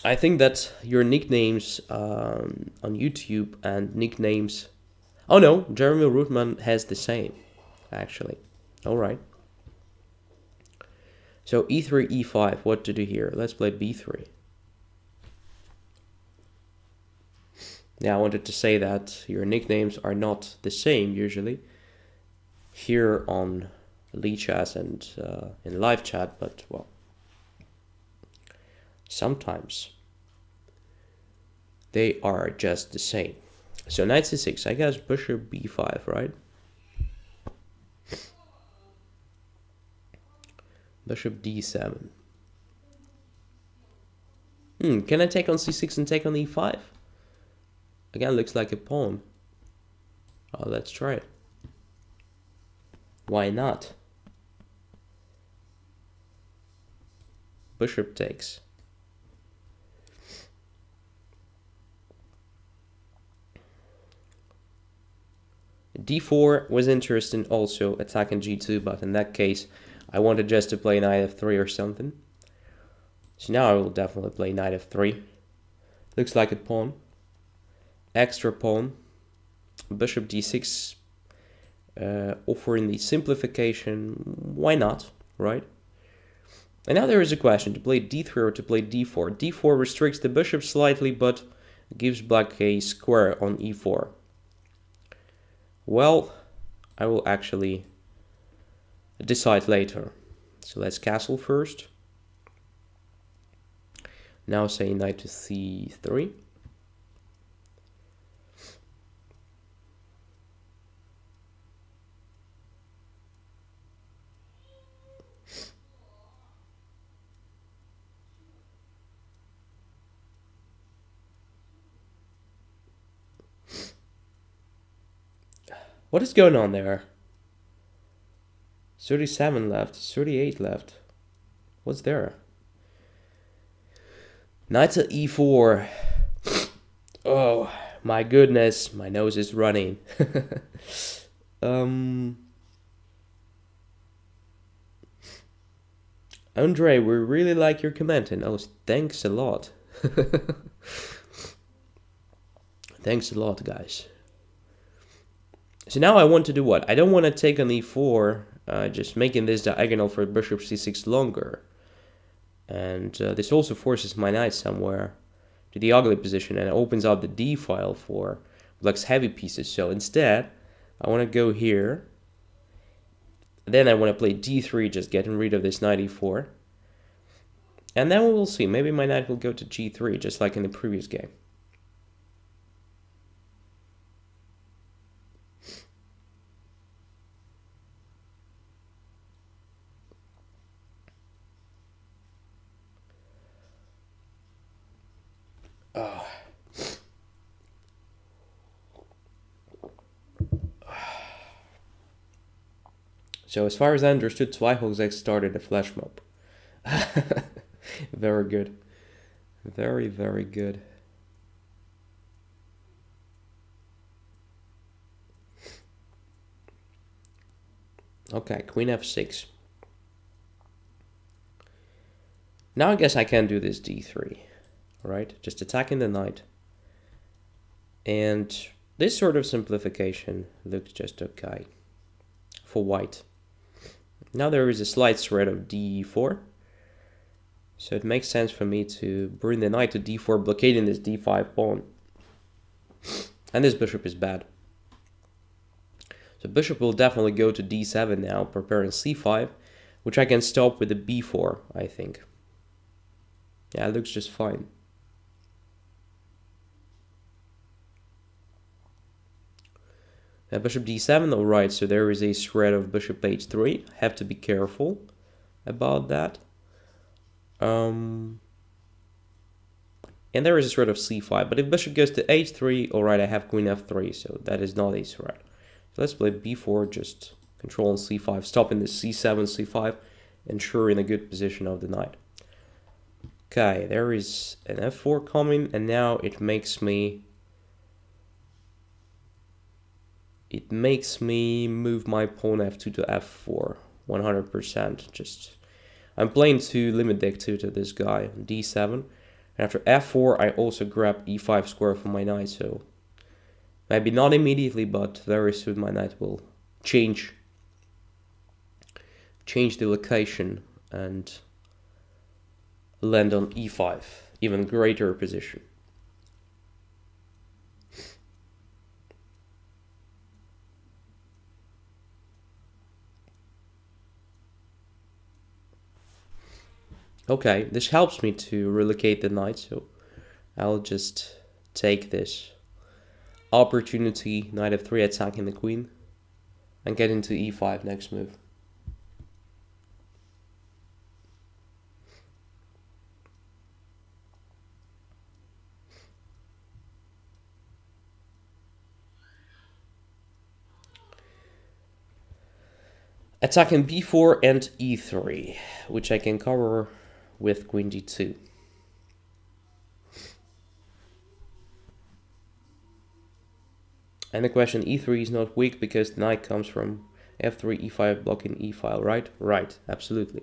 I think that your nicknames on YouTube and nicknames... Oh, no, Jeremy Rootman has the same, actually. All right. So, e3, e5, what to do here? Let's play b3. Now, I wanted to say that your nicknames are not the same, usually, here on Lee-chat and in live chat, but, well, sometimes they are just the same. So knight c6, I guess bishop b5, right? Bishop d7. Can I take on c6 and take on e5? Again, looks like a pawn. Oh, let's try it. Why not? Bishop takes. d4 was interesting, also attacking g2, but in that case I wanted just to play knight f3 or something. So now I will definitely play knight f3. Looks like a pawn. Extra pawn. Bishop d6, offering the simplification. Why not, right? And now there is a question, to play d3 or to play d4. d4 restricts the bishop slightly, but gives black a square on e4. Well, I will actually decide later. So let's castle first. Now say knight to c3. What is going on there? 37 left, 38 left. What's there? Knight to e4. Oh, my goodness, my nose is running. Andre, we really like your commenting. Oh, thanks a lot. Thanks a lot, guys. So now I want to do what? I don't want to take on e4, just making this diagonal for bishop c6 longer. And this also forces my knight somewhere to the ugly position and opens up the d file for black's heavy pieces. So instead, I want to go here. Then I want to play d3, just getting rid of this knight e4. And then we will see. Maybe my knight will go to g3, just like in the previous game. So as far as I understood, Zweifelsex started a flash mob. Very good. Very, very good. Okay, queen f6. Now I guess I can do this d3, right? Just attacking the knight. And this sort of simplification looks just okay for white. Now there is a slight threat of d4. So it makes sense for me to bring the knight to d4, blockading this d5 pawn. And this bishop is bad. So bishop will definitely go to d7 now, preparing c5, which I can stop with the b4, I think. Yeah, it looks just fine. Now bishop d7, alright, so there is a threat of bishop h3. Have to be careful about that. And there is a threat of c5, but if bishop goes to h3, alright, I have queen f3, so that is not a threat. So let's play b4, just controlling c5, stopping the c7, c5, ensuring a good position of the knight. Okay, there is an f4 coming, and now it makes me move my pawn f2 to f4, 100%. Just I'm playing to limit deck 2 to this guy on d7. And after f4, I also grab e5 square for my knight, so maybe not immediately, but very soon my knight will change the location and land on e5, even greater position. Okay, this helps me to relocate the knight, so I'll just take this opportunity, knight f3 attacking the queen, and get into e5 next move. Attacking b4 and e3, which I can cover with queen d2. And the question, e3 is not weak because the knight comes from f3, e5, blocking e file, right? Right, absolutely.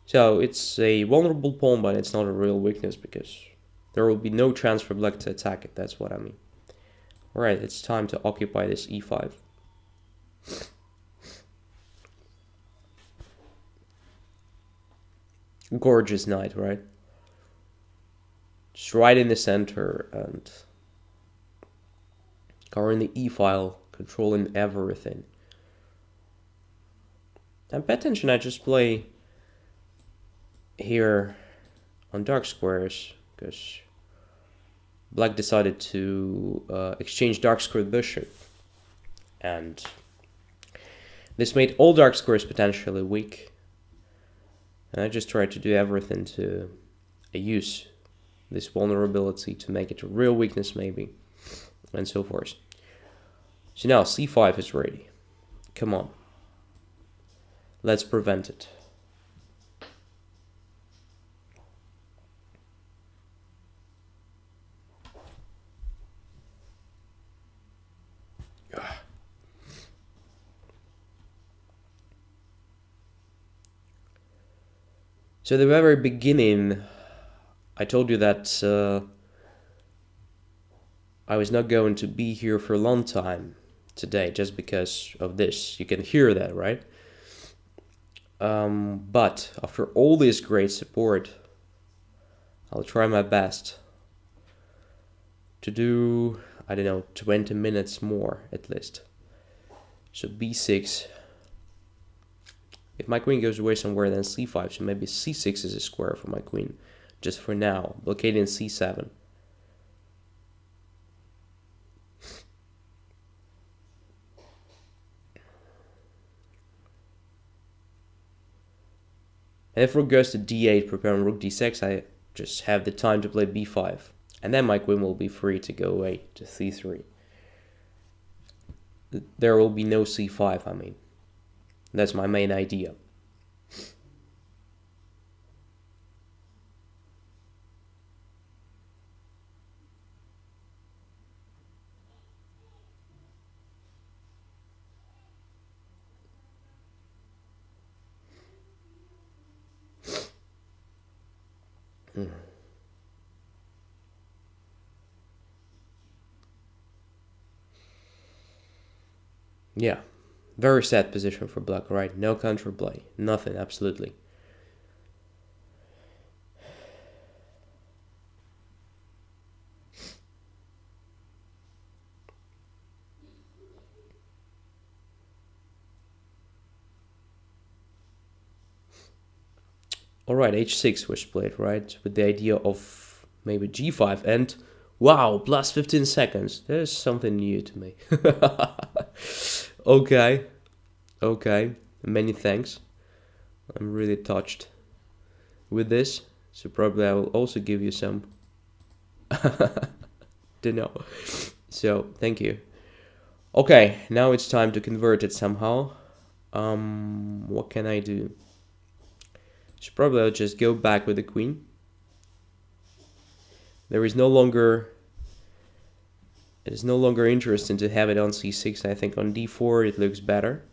So it's a vulnerable pawn, but it's not a real weakness because there will be no chance for black to attack it, that's what I mean. Alright, it's time to occupy this e5. Gorgeous knight, right? Just right in the center and covering the e-file, controlling everything. And pay attention, I just play here on dark squares because black decided to exchange dark square bishop, and this made all dark squares potentially weak. And I just tried to do everything to use this vulnerability to make it a real weakness maybe, and so forth. So now c5 is ready. Come on. Let's prevent it. So at the very beginning, I told you that I was not going to be here for a long time today just because of this. You can hear that, right? But after all this great support, I'll try my best to do, I don't know, 20 minutes more at least. So b6. If my queen goes away somewhere, then c5, so maybe c6 is a square for my queen, just for now, blockading c7. And if rook goes to d8, preparing rook d6, I just have the time to play b5. And then my queen will be free to go away to c3. There will be no c5, I mean. That's my main idea. Yeah, very sad position for black, right? No counterplay, nothing, absolutely. Alright, h6 was played, right? With the idea of maybe g5 and wow, plus 15 seconds. There's something new to me. Okay, okay. Many thanks. I'm really touched with this. So probably I will also give you some. Don't know. So thank you. Okay, now it's time to convert it somehow. What can I do? So probably I'll just go back with the queen. There is no longer It is no longer interesting to have it on c6. I think on d4 it looks better.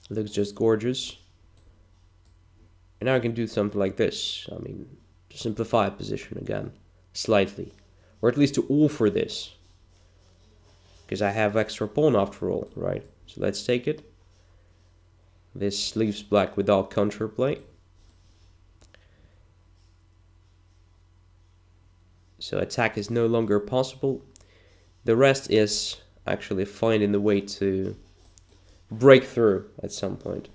It looks just gorgeous. And now I can do something like this. I mean, to simplify a position again, slightly. Or at least to alter this. Because I have extra pawn after all, right? So let's take it. This leaves black without counterplay. So attack is no longer possible. The rest is actually finding the way to break through at some point.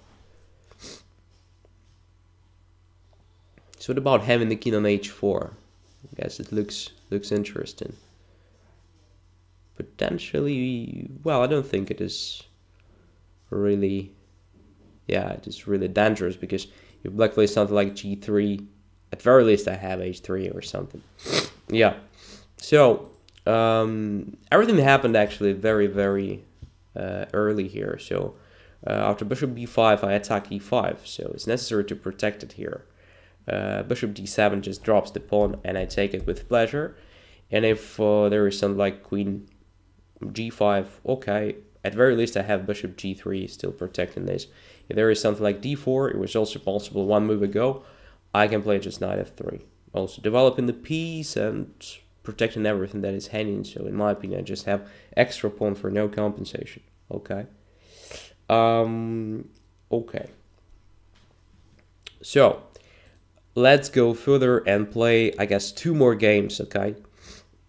So what about having the king on h4? I guess it looks interesting. Potentially, well, I don't think it is really, yeah, it is really dangerous, because if black plays something like g3, at very least I have h3 or something. Yeah, so everything happened actually very early here. So after bishop b5 I attack e5, so it's necessary to protect it here. Bishop d7 just drops the pawn and I take it with pleasure. And if there is something like queen g5, okay, at very least I have bishop g3 still protecting this. If there is something like d4, it was also possible one move ago, I can play just knight f3. Also developing the piece and protecting everything that is hanging. So in my opinion, I just have extra pawn for no compensation. Okay. Okay. So let's go further and play, I guess, 2 more games. Okay.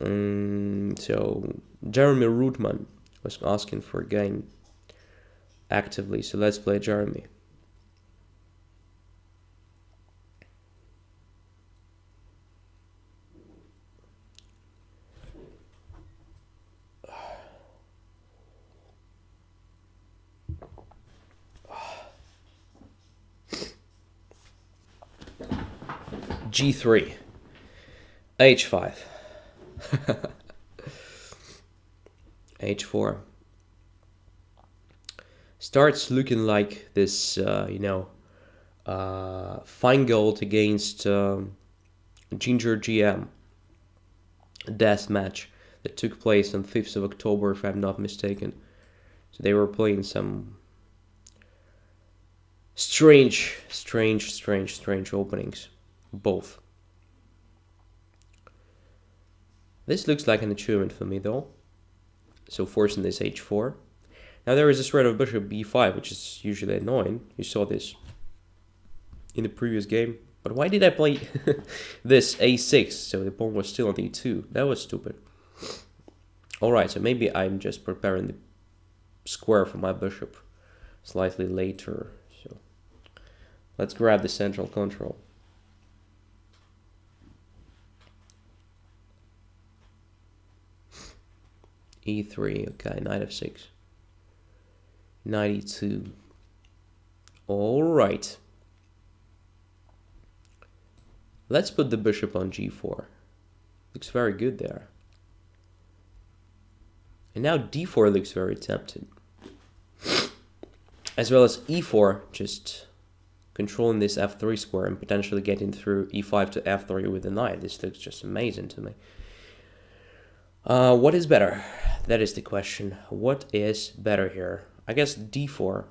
So Jeremy Rootman was asking for a game actively. So let's play Jeremy. G3, H5, H4. Starts looking like this, Feingold against Ginger GM death match that took place on 5th of October, if I'm not mistaken. So they were playing some strange openings. Both. This looks like an achievement for me though. So forcing this h4. Now there is a threat of bishop b5, which is usually annoying. You saw this in the previous game. But why did I play this a6? So the pawn was still on e2. That was stupid. Alright, so maybe I'm just preparing the square for my bishop slightly later. So let's grab the central control. e3, okay, knight f6, knight e2. All right, let's put the bishop on g4. Looks very good there. And now d4 looks very tempting. As well as e4, just controlling this f3 square and potentially getting through e5 to f3 with the knight. This looks just amazing to me. What is better? That is the question. What is better here? I guess d4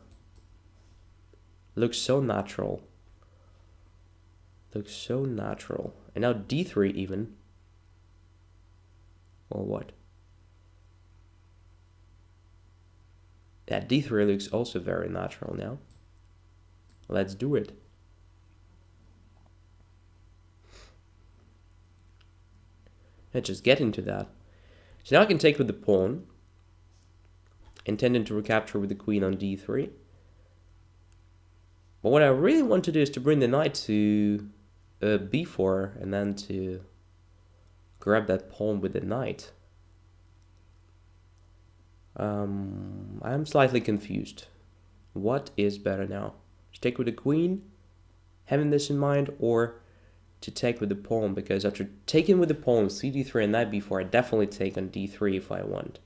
looks so natural. Looks so natural. And now d3 even. Or what? Yeah, d3 looks also very natural now. Let's do it. Let's just get into that. So now I can take with the pawn, intending to recapture with the queen on d3. But what I really want to do is to bring the knight to b4 and then to grab that pawn with the knight. I'm slightly confused. What is better now? To take with the queen, having this in mind, or to take with the pawn? Because after taking with the pawn, cd3 and knight b4, I definitely take on d3 if I want.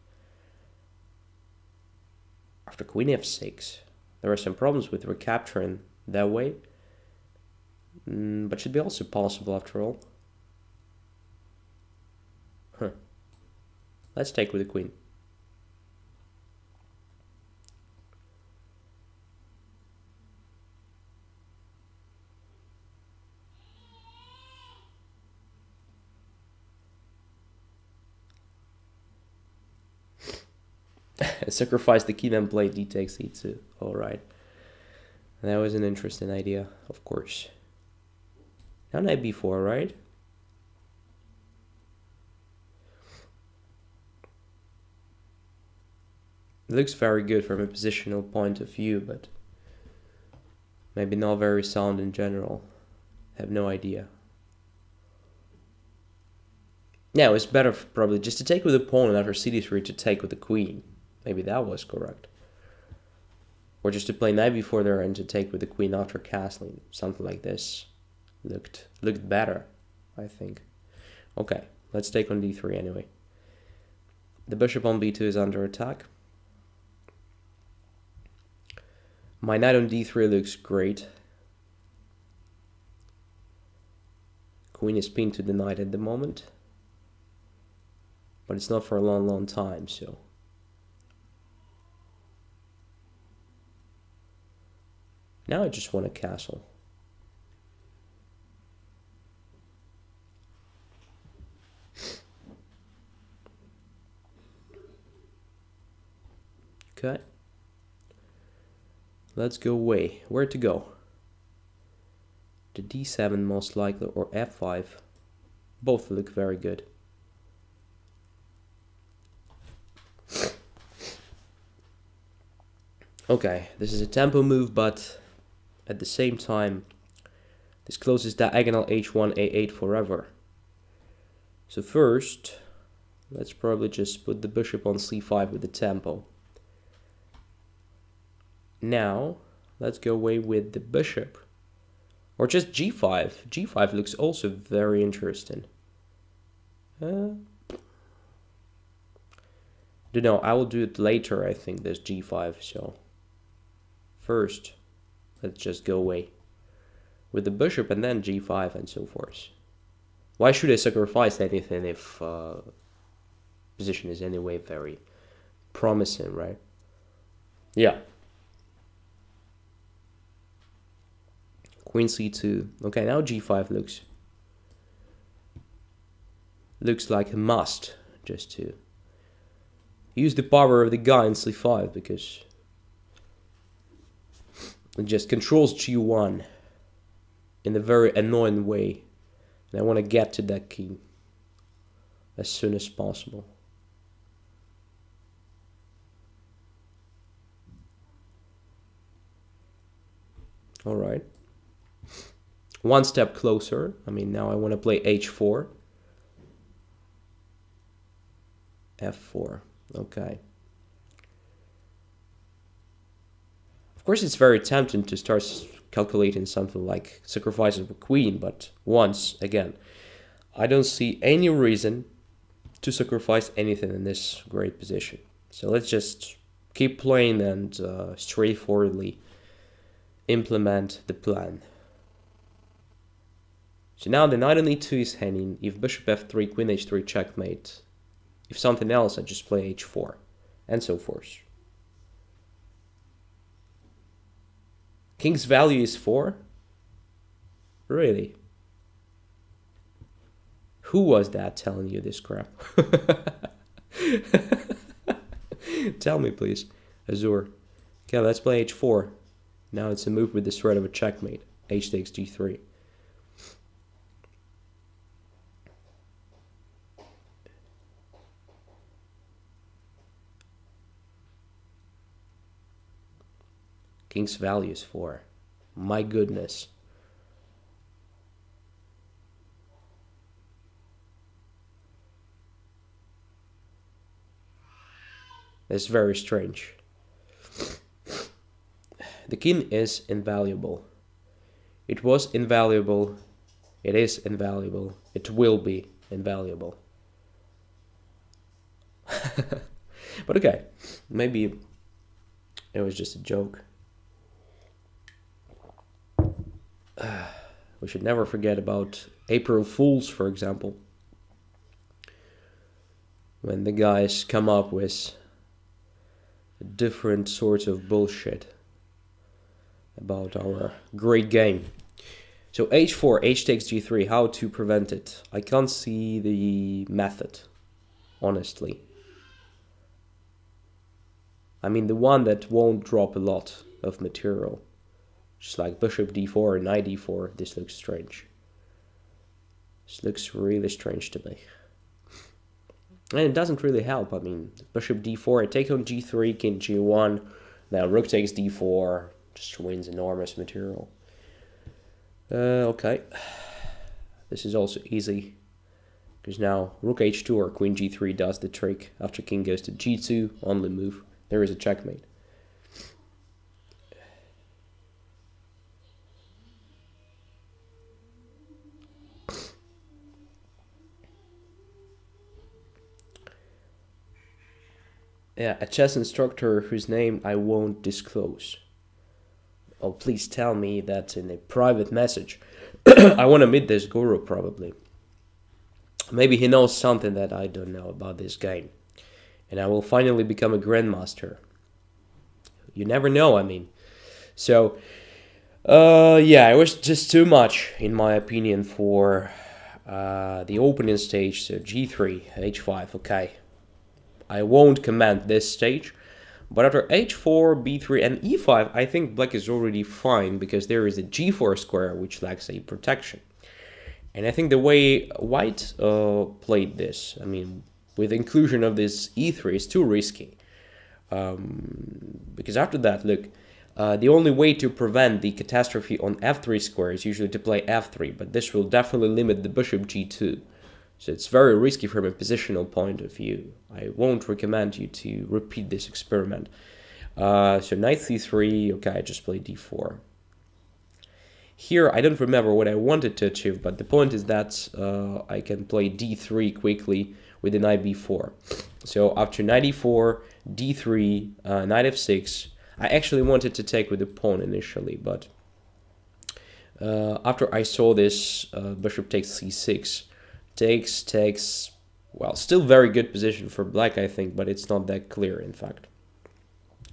After queen f6, there are some problems with recapturing that way, but should be also possible after all. Let's take with the queen. Sacrifice the king and play d takes e2. Alright. That was an interesting idea, of course. Now knight b4, right? It looks very good from a positional point of view, but maybe not very sound in general. I have no idea. Yeah, it's better probably just to take with the pawn and after cd3 to take with the queen. Maybe that was correct. Or just to play knight b4 there and to take with the queen after castling. Something like this looked better, I think. Okay, let's take on d3 anyway. The bishop on b2 is under attack. My knight on d3 looks great. Queen is pinned to the knight at the moment. But it's not for a long time, so. Now I just want a castle. Okay. Let's go away. Where to go? To d7 most likely, or f5. Both look very good. Okay, this is a tempo move, but at the same time, this closes diagonal h1, a8 forever. So first, let's probably just put the bishop on c5 with the tempo. Now, let's go away with the bishop. Or just g5. g5 looks also very interesting. Don't know, I will do it later, I think, this g5, so. First, let's just go away with the bishop and then g5 and so forth. Why should I sacrifice anything if position is anyway very promising, right? Yeah. Queen c2. Okay, now g5 looks like a must, just to use the power of the guy in c5, because it just controls g1 in a very annoying way. And I want to get to that king as soon as possible. Alright. One step closer. I mean, now I want to play h4. f4. Okay. Of course, it's very tempting to start calculating something like sacrifice of a queen, but once again, I don't see any reason to sacrifice anything in this great position. So let's just keep playing and straightforwardly implement the plan. So now the knight on e2 is hanging. If bishop f3, queen h3, checkmate. If something else, I just play h4, and so forth. King's value is 4? Really? Who was that telling you this crap? Tell me, please. Azure. Okay, let's play h4. Now it's a move with the threat of a checkmate. H takes g3. King's value is 4. My goodness. That's very strange. The king is invaluable. It was invaluable. It is invaluable. It will be invaluable. But okay, maybe it was just a joke. We should never forget about April Fools, for example. When the guys come up with different sorts of bullshit about our great game. So h4, h takes g3, how to prevent it? I can't see the method, honestly. I mean, the one that won't drop a lot of material. Just like bishop d4 and knight d4, this looks strange. This looks really strange to me. And it doesn't really help. I mean, bishop d4, I take on g3, king g1, now rook takes d4, just wins enormous material. Okay. This is also easy, because now rook h2 or queen g3 does the trick. After king goes to g2, only move, there is a checkmate. Yeah, a chess instructor whose name I won't disclose. Oh, please tell me that's in a private message. I want to meet this guru, probably. Maybe he knows something that I don't know about this game. And I will finally become a grandmaster. You never know, I mean. So, yeah, it was just too much, in my opinion, for the opening stage. So g3, h5, okay. I won't comment this stage, but after h4, b3, and e5, I think black is already fine, because there is a g4 square, which lacks a protection. And I think the way white played this, I mean, with inclusion of this e3 is too risky. Because after that, look, the only way to prevent the catastrophe on f3 square is usually to play f3, but this will definitely limit the bishop g2. So it's very risky from a positional point of view. I won't recommend you to repeat this experiment. So knight c3, okay, I just played d4. Here, I don't remember what I wanted to achieve, but the point is that I can play d3 quickly with the knight b4. So after knight e4, d3, knight f6, I actually wanted to take with the pawn initially, but after I saw this bishop takes c6, takes, well, still very good position for black, I think, but it's not that clear, in fact.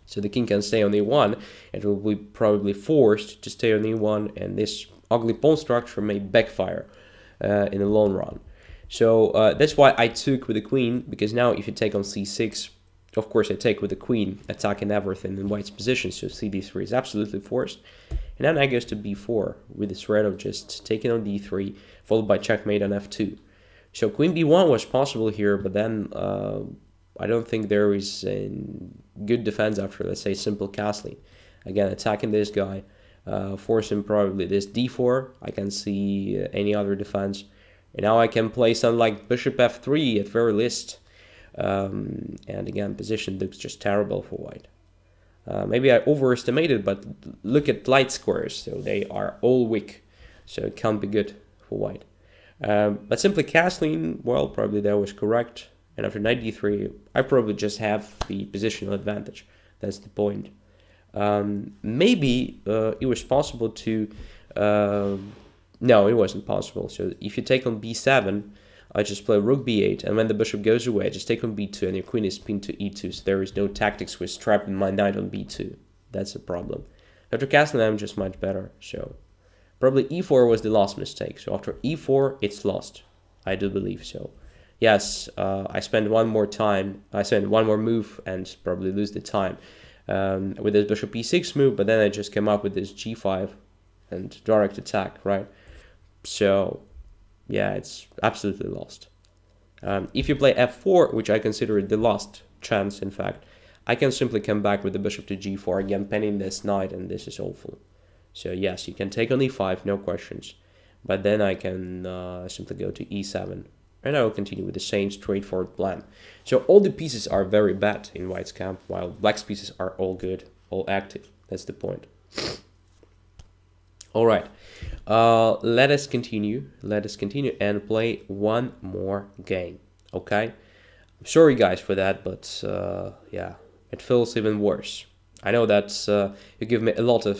So the king can stay on e1, and will be probably forced to stay on e1, and this ugly pawn structure may backfire in the long run. So that's why I took with the queen, because now if you take on c6, of course I take with the queen, attacking everything in white's position, so cd3 is absolutely forced. And then knight goes to b4, with the threat of just taking on d3, followed by checkmate on f2. So queen b1 was possible here, but then I don't think there is a good defense after, let's say, simple castling. Again, attacking this guy, forcing probably this d4. I can see any other defense. And now I can play something like bishop f3 at very least. And again, position looks just terrible for white. Maybe I overestimated, but look at light squares. So they are all weak. So it can't be good for white. But simply castling, well, probably that was correct. And after knight d3, I probably just have the positional advantage. That's the point. Maybe it was possible to... no, it wasn't possible. So if you take on b7, I just play rook b8, and when the bishop goes away, I just take on b2, and your queen is pinned to e2, so there is no tactics with trapping my knight on b2. That's a problem. After castling, I'm just much better, so... Probably e4 was the last mistake, so after e4, it's lost. I do believe so. Yes, I spend one more move, and probably lose the time with this bishop e6 move, but then I just came up with this g5 and direct attack, right? So... yeah, it's absolutely lost. If you play f4, which I consider the last chance, in fact, I can simply come back with the bishop to g4, again penning this knight, and this is awful. So yes, you can take on e5, no questions. But then I can simply go to e7, and I will continue with the same straightforward plan. So all the pieces are very bad in white's camp, while black's pieces are all good, all active. That's the point. All right. Let us continue and play one more game, okay? I'm sorry guys for that, but yeah, it feels even worse. I know that you give me a lot of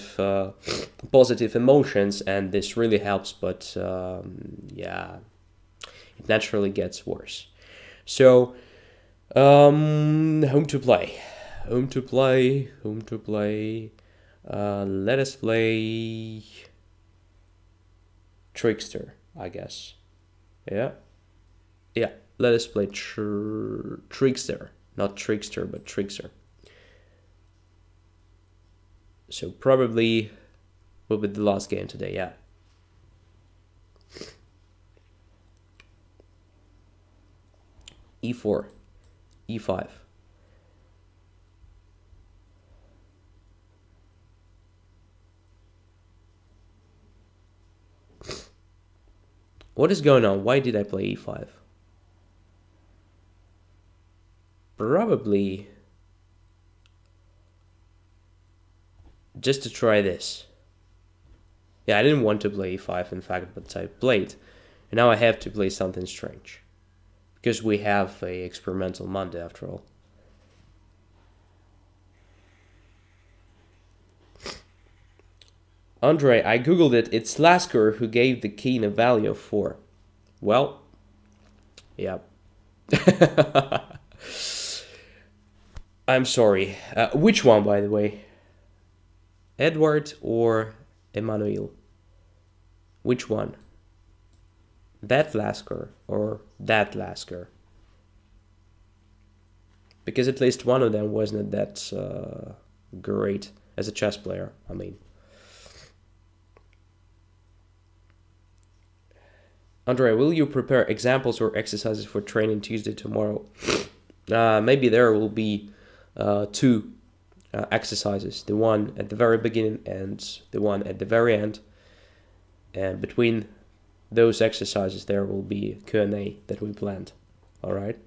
positive emotions, and this really helps, but yeah, it naturally gets worse. So, home to play. Let us play... Trickster, I guess. Yeah, let us play Trickster, not Trickster, but Trickster. So probably will be the last game today, yeah. e4, e5. What is going on? Why did I play e5? Probably just to try this. Yeah, I didn't want to play e5, in fact, but I played. And now I have to play something strange. Because we have a experimental Monday, after all. Andre, I googled it. It's Lasker who gave the king a value of 4. Well, yeah. I'm sorry. Which one, by the way? Edward or Emmanuel? Which one? That Lasker or that Lasker? Because at least one of them wasn't that great as a chess player, I mean. Andre, will you prepare examples or exercises for training Tuesday tomorrow? Maybe there will be 2 exercises, the one at the very beginning and the one at the very end. And between those exercises, there will be a Q&A that we planned. All right.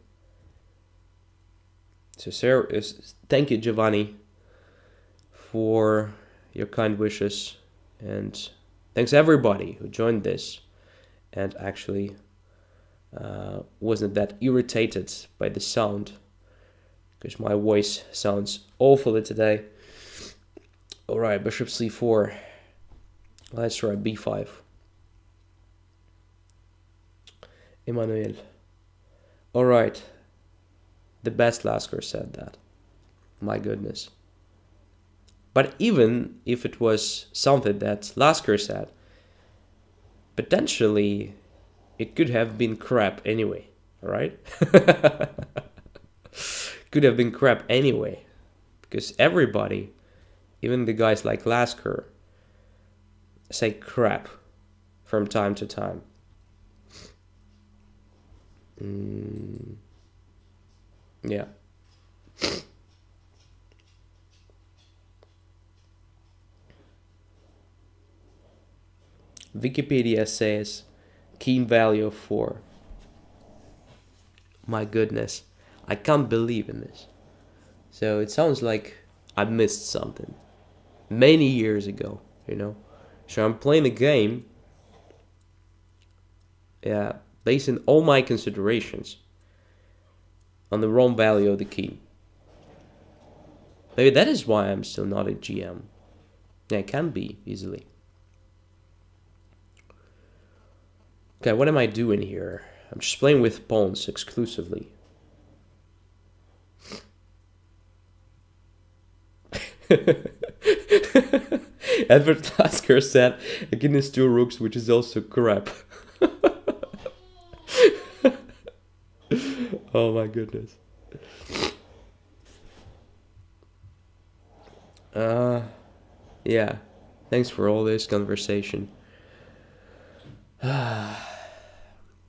So, thank you, Giovanni, for your kind wishes, and thanks everybody who joined this and actually wasn't that irritated by the sound, because my voice sounds awfully today. All right, bishop c4. Let's try b5. Emmanuel. All right. The best Lasker said that. My goodness. But even if it was something that Lasker said, potentially it could have been crap anyway, right? Could have been crap anyway, because everybody, even the guys like Lasker, say crap from time to time. Yeah. Wikipedia says keen value of 4. My goodness, I can't believe in this. So it sounds like I missed something many years ago, you know. So I'm playing a game, yeah, based on all my considerations. on the wrong value of the key. Maybe that is why I'm still not a GM. Yeah, it can be easily. Okay, what am I doing here? I'm just playing with pawns exclusively. Edward Lasker said against 2 rooks, which is also crap. Oh my goodness. Yeah. Thanks for all this conversation.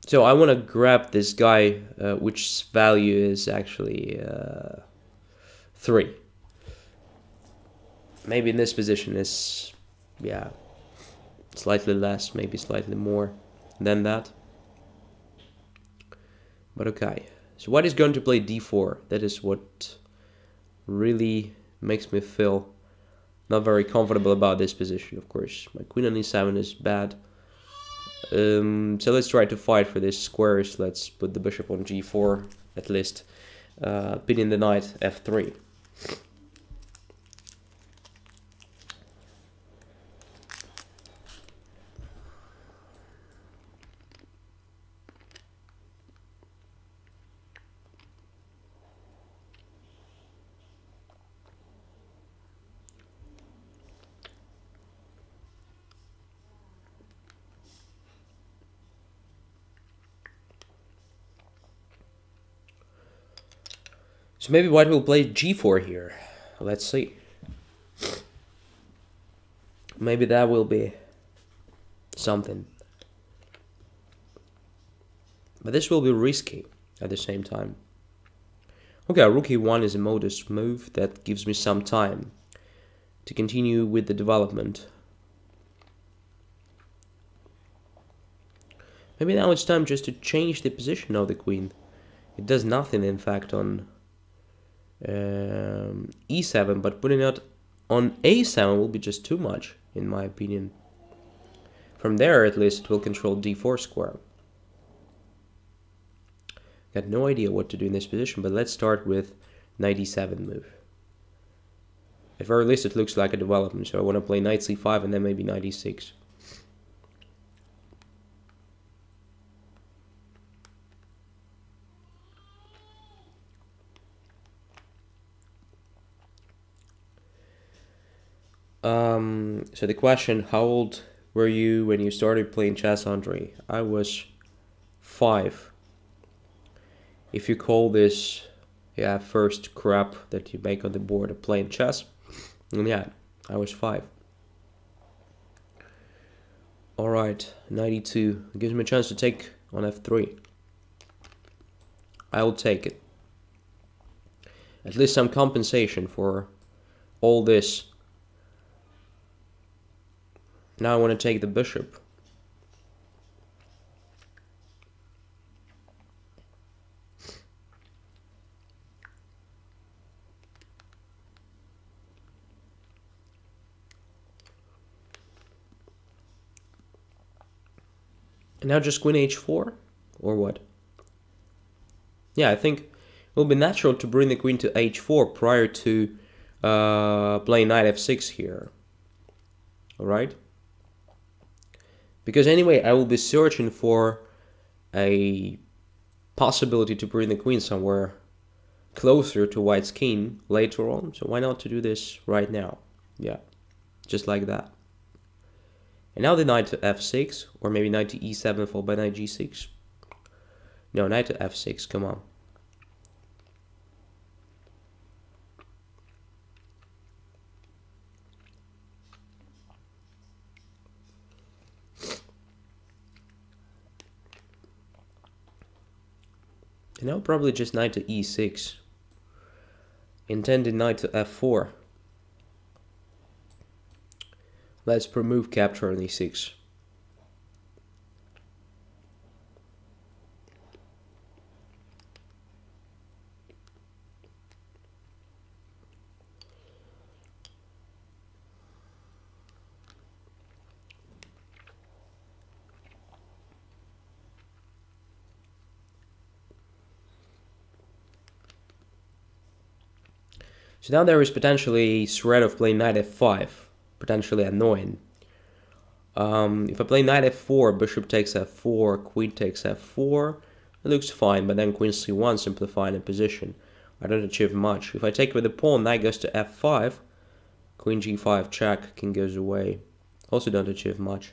So I want to grab this guy, which value is actually 3. Maybe in this position is, yeah, slightly less, maybe slightly more than that. But okay. So white is going to play d4. That is what really makes me feel not very comfortable about this position, of course. My queen on e7 is bad. So let's try to fight for this squares. Let's put the bishop on g4 at least. Pinning the knight f3. So maybe white will play g4 here. Let's see. Maybe that will be something. But this will be risky at the same time. Okay, rook e1 is a modest move that gives me some time to continue with the development. Maybe now it's time just to change the position of the queen. It does nothing, in fact, on e7, but putting it on a7 will be just too much, in my opinion. From there, at least, it will control d4 square. Got no idea what to do in this position, but let's start with knight e7 move. At very least, it looks like a development, so I want to play knight c5 and then maybe knight e6. So the question, how old were you when you started playing chess, Andre? I was 5. If you call this, yeah, first crap that you make on the board of playing chess, and yeah, I was 5. Alright, 92. It gives me a chance to take on f3. I'll take it. At least some compensation for all this. Now I want to take the bishop. And now just queen h4? Or what? Yeah, I think it will be natural to bring the queen to h4 prior to playing knight f6 here. Alright? Because anyway, I will be searching for a possibility to bring the queen somewhere closer to white's king later on. So why not to do this right now? Yeah, just like that. And now the knight to f6, or maybe knight to e7 followed by knight g6. No, knight to f6, come on. And now probably just knight to e6. Intended knight to f4. Let's remove capture on e6. So now there is potentially a threat of playing knight f5, potentially annoying. If I play knight f4, bishop takes f4, queen takes f4, it looks fine, but then queen c1 simplifying the position. I don't achieve much. If I take with the pawn, knight goes to f5, queen g5 check, king goes away. Also don't achieve much.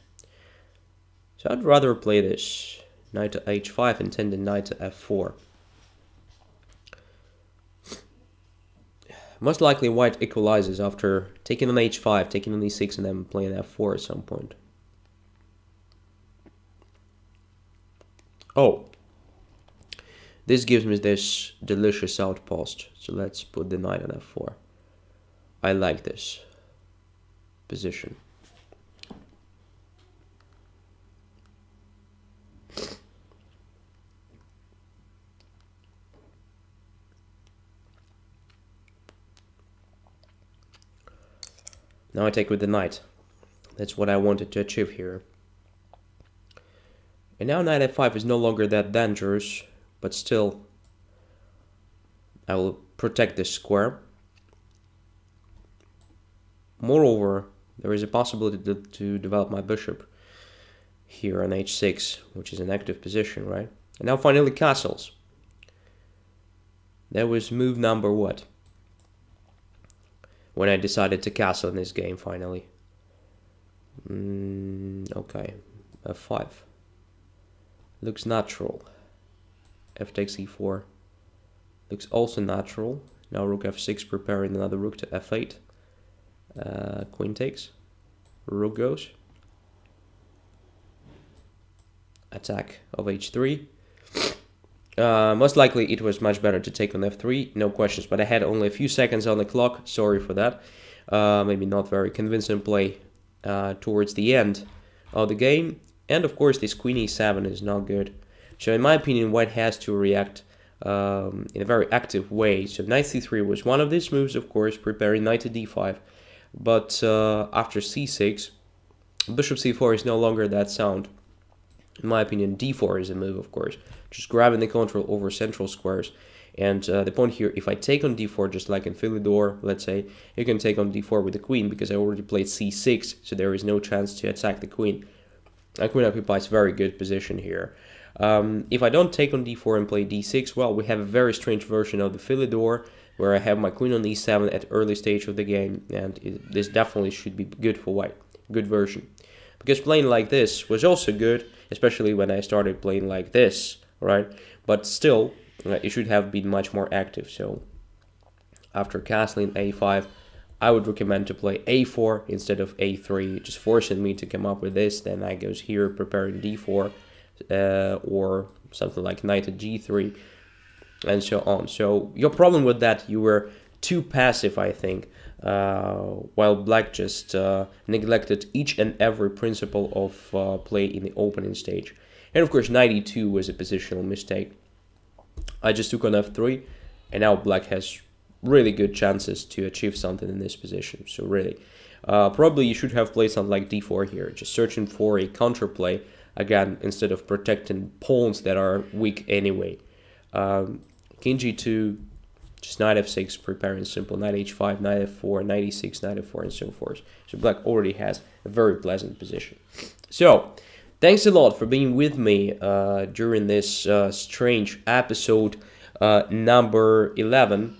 So I'd rather play this. Knight to h5 and then the knight to f4. Most likely white equalizes after taking on h5, taking on e6, and then playing f4 at some point. Oh, this gives me this delicious outpost. So let's put the knight on f4. I like this position. Now I take with the knight. That's what I wanted to achieve here. And now knight f5 is no longer that dangerous, but still I will protect this square. Moreover, there is a possibility to develop my bishop here on h6, which is an active position, right? And now finally castles. That was move number what? When I decided to castle in this game finally. Okay, f5. Looks natural. F takes e4. Looks also natural. Now rook f6, preparing another rook to f8. Queen takes. Rook goes. Attack of h3. Most likely it was much better to take on f3, no questions, but I had only a few seconds on the clock, sorry for that. Maybe not very convincing play towards the end of the game. And of course this queen e7 is not good. So in my opinion, white has to react in a very active way. So knight c3 was one of these moves, of course, preparing knight to d5. But after c6, bishop c4 is no longer that sound. In my opinion, d4 is a move, of course. Just grabbing the control over central squares. And the point here, if I take on d4, just like in Philidor, let's say, you can take on d4 with the queen, because I already played c6, so there is no chance to attack the queen. The queen occupies a very good position here. If I don't take on d4 and play d6, well, we have a very strange version of the Philidor, where I have my queen on e7 at early stage of the game, and this definitely should be good for white. Good version. Because playing like this was also good, especially when I started playing like this, right? But still, it should have been much more active. So after castling a5, I would recommend to play a4 instead of a3, just forcing me to come up with this. Then I goes here preparing d4, or something like knight to g3, and so on. So your problem with that, you were too passive, I think, while black just neglected each and every principle of play in the opening stage. And of course knight e2 was a positional mistake. I just took on f3, and now black has really good chances to achieve something in this position. So really, probably you should have played something like d4 here, just searching for a counterplay, again, instead of protecting pawns that are weak anyway. King g2, just knight f6, preparing simple, knight h5, knight f4, knight e6, knight f4, and so forth. So black already has a very pleasant position. So, thanks a lot for being with me during this strange episode number 11.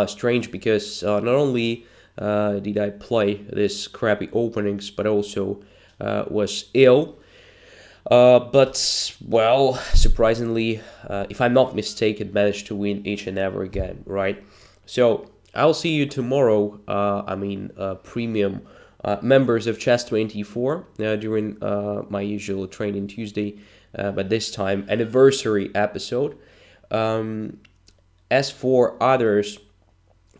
Strange because not only did I play this crappy openings, but also was ill. But, well, surprisingly, if I'm not mistaken, managed to win each and every game, right? So, I'll see you tomorrow, premium members of Chess24 during my usual training Tuesday, but this time anniversary episode. As for others,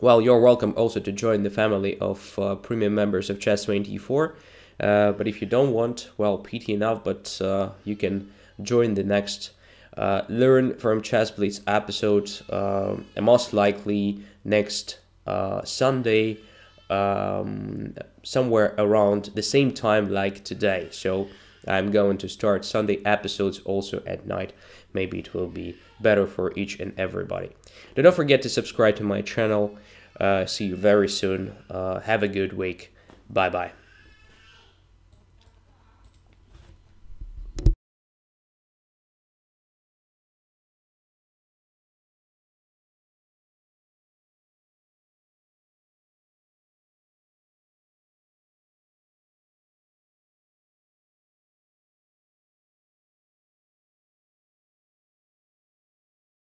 well, you're welcome also to join the family of premium members of Chess24. But if you don't want, well, pity enough, but you can join the next Learn from Chess Blitz episode, most likely next Sunday, somewhere around the same time like today. So I'm going to start Sunday episodes also at night. Maybe it will be better for each and everybody. Do not forget to subscribe to my channel. See you very soon. Have a good week. Bye bye.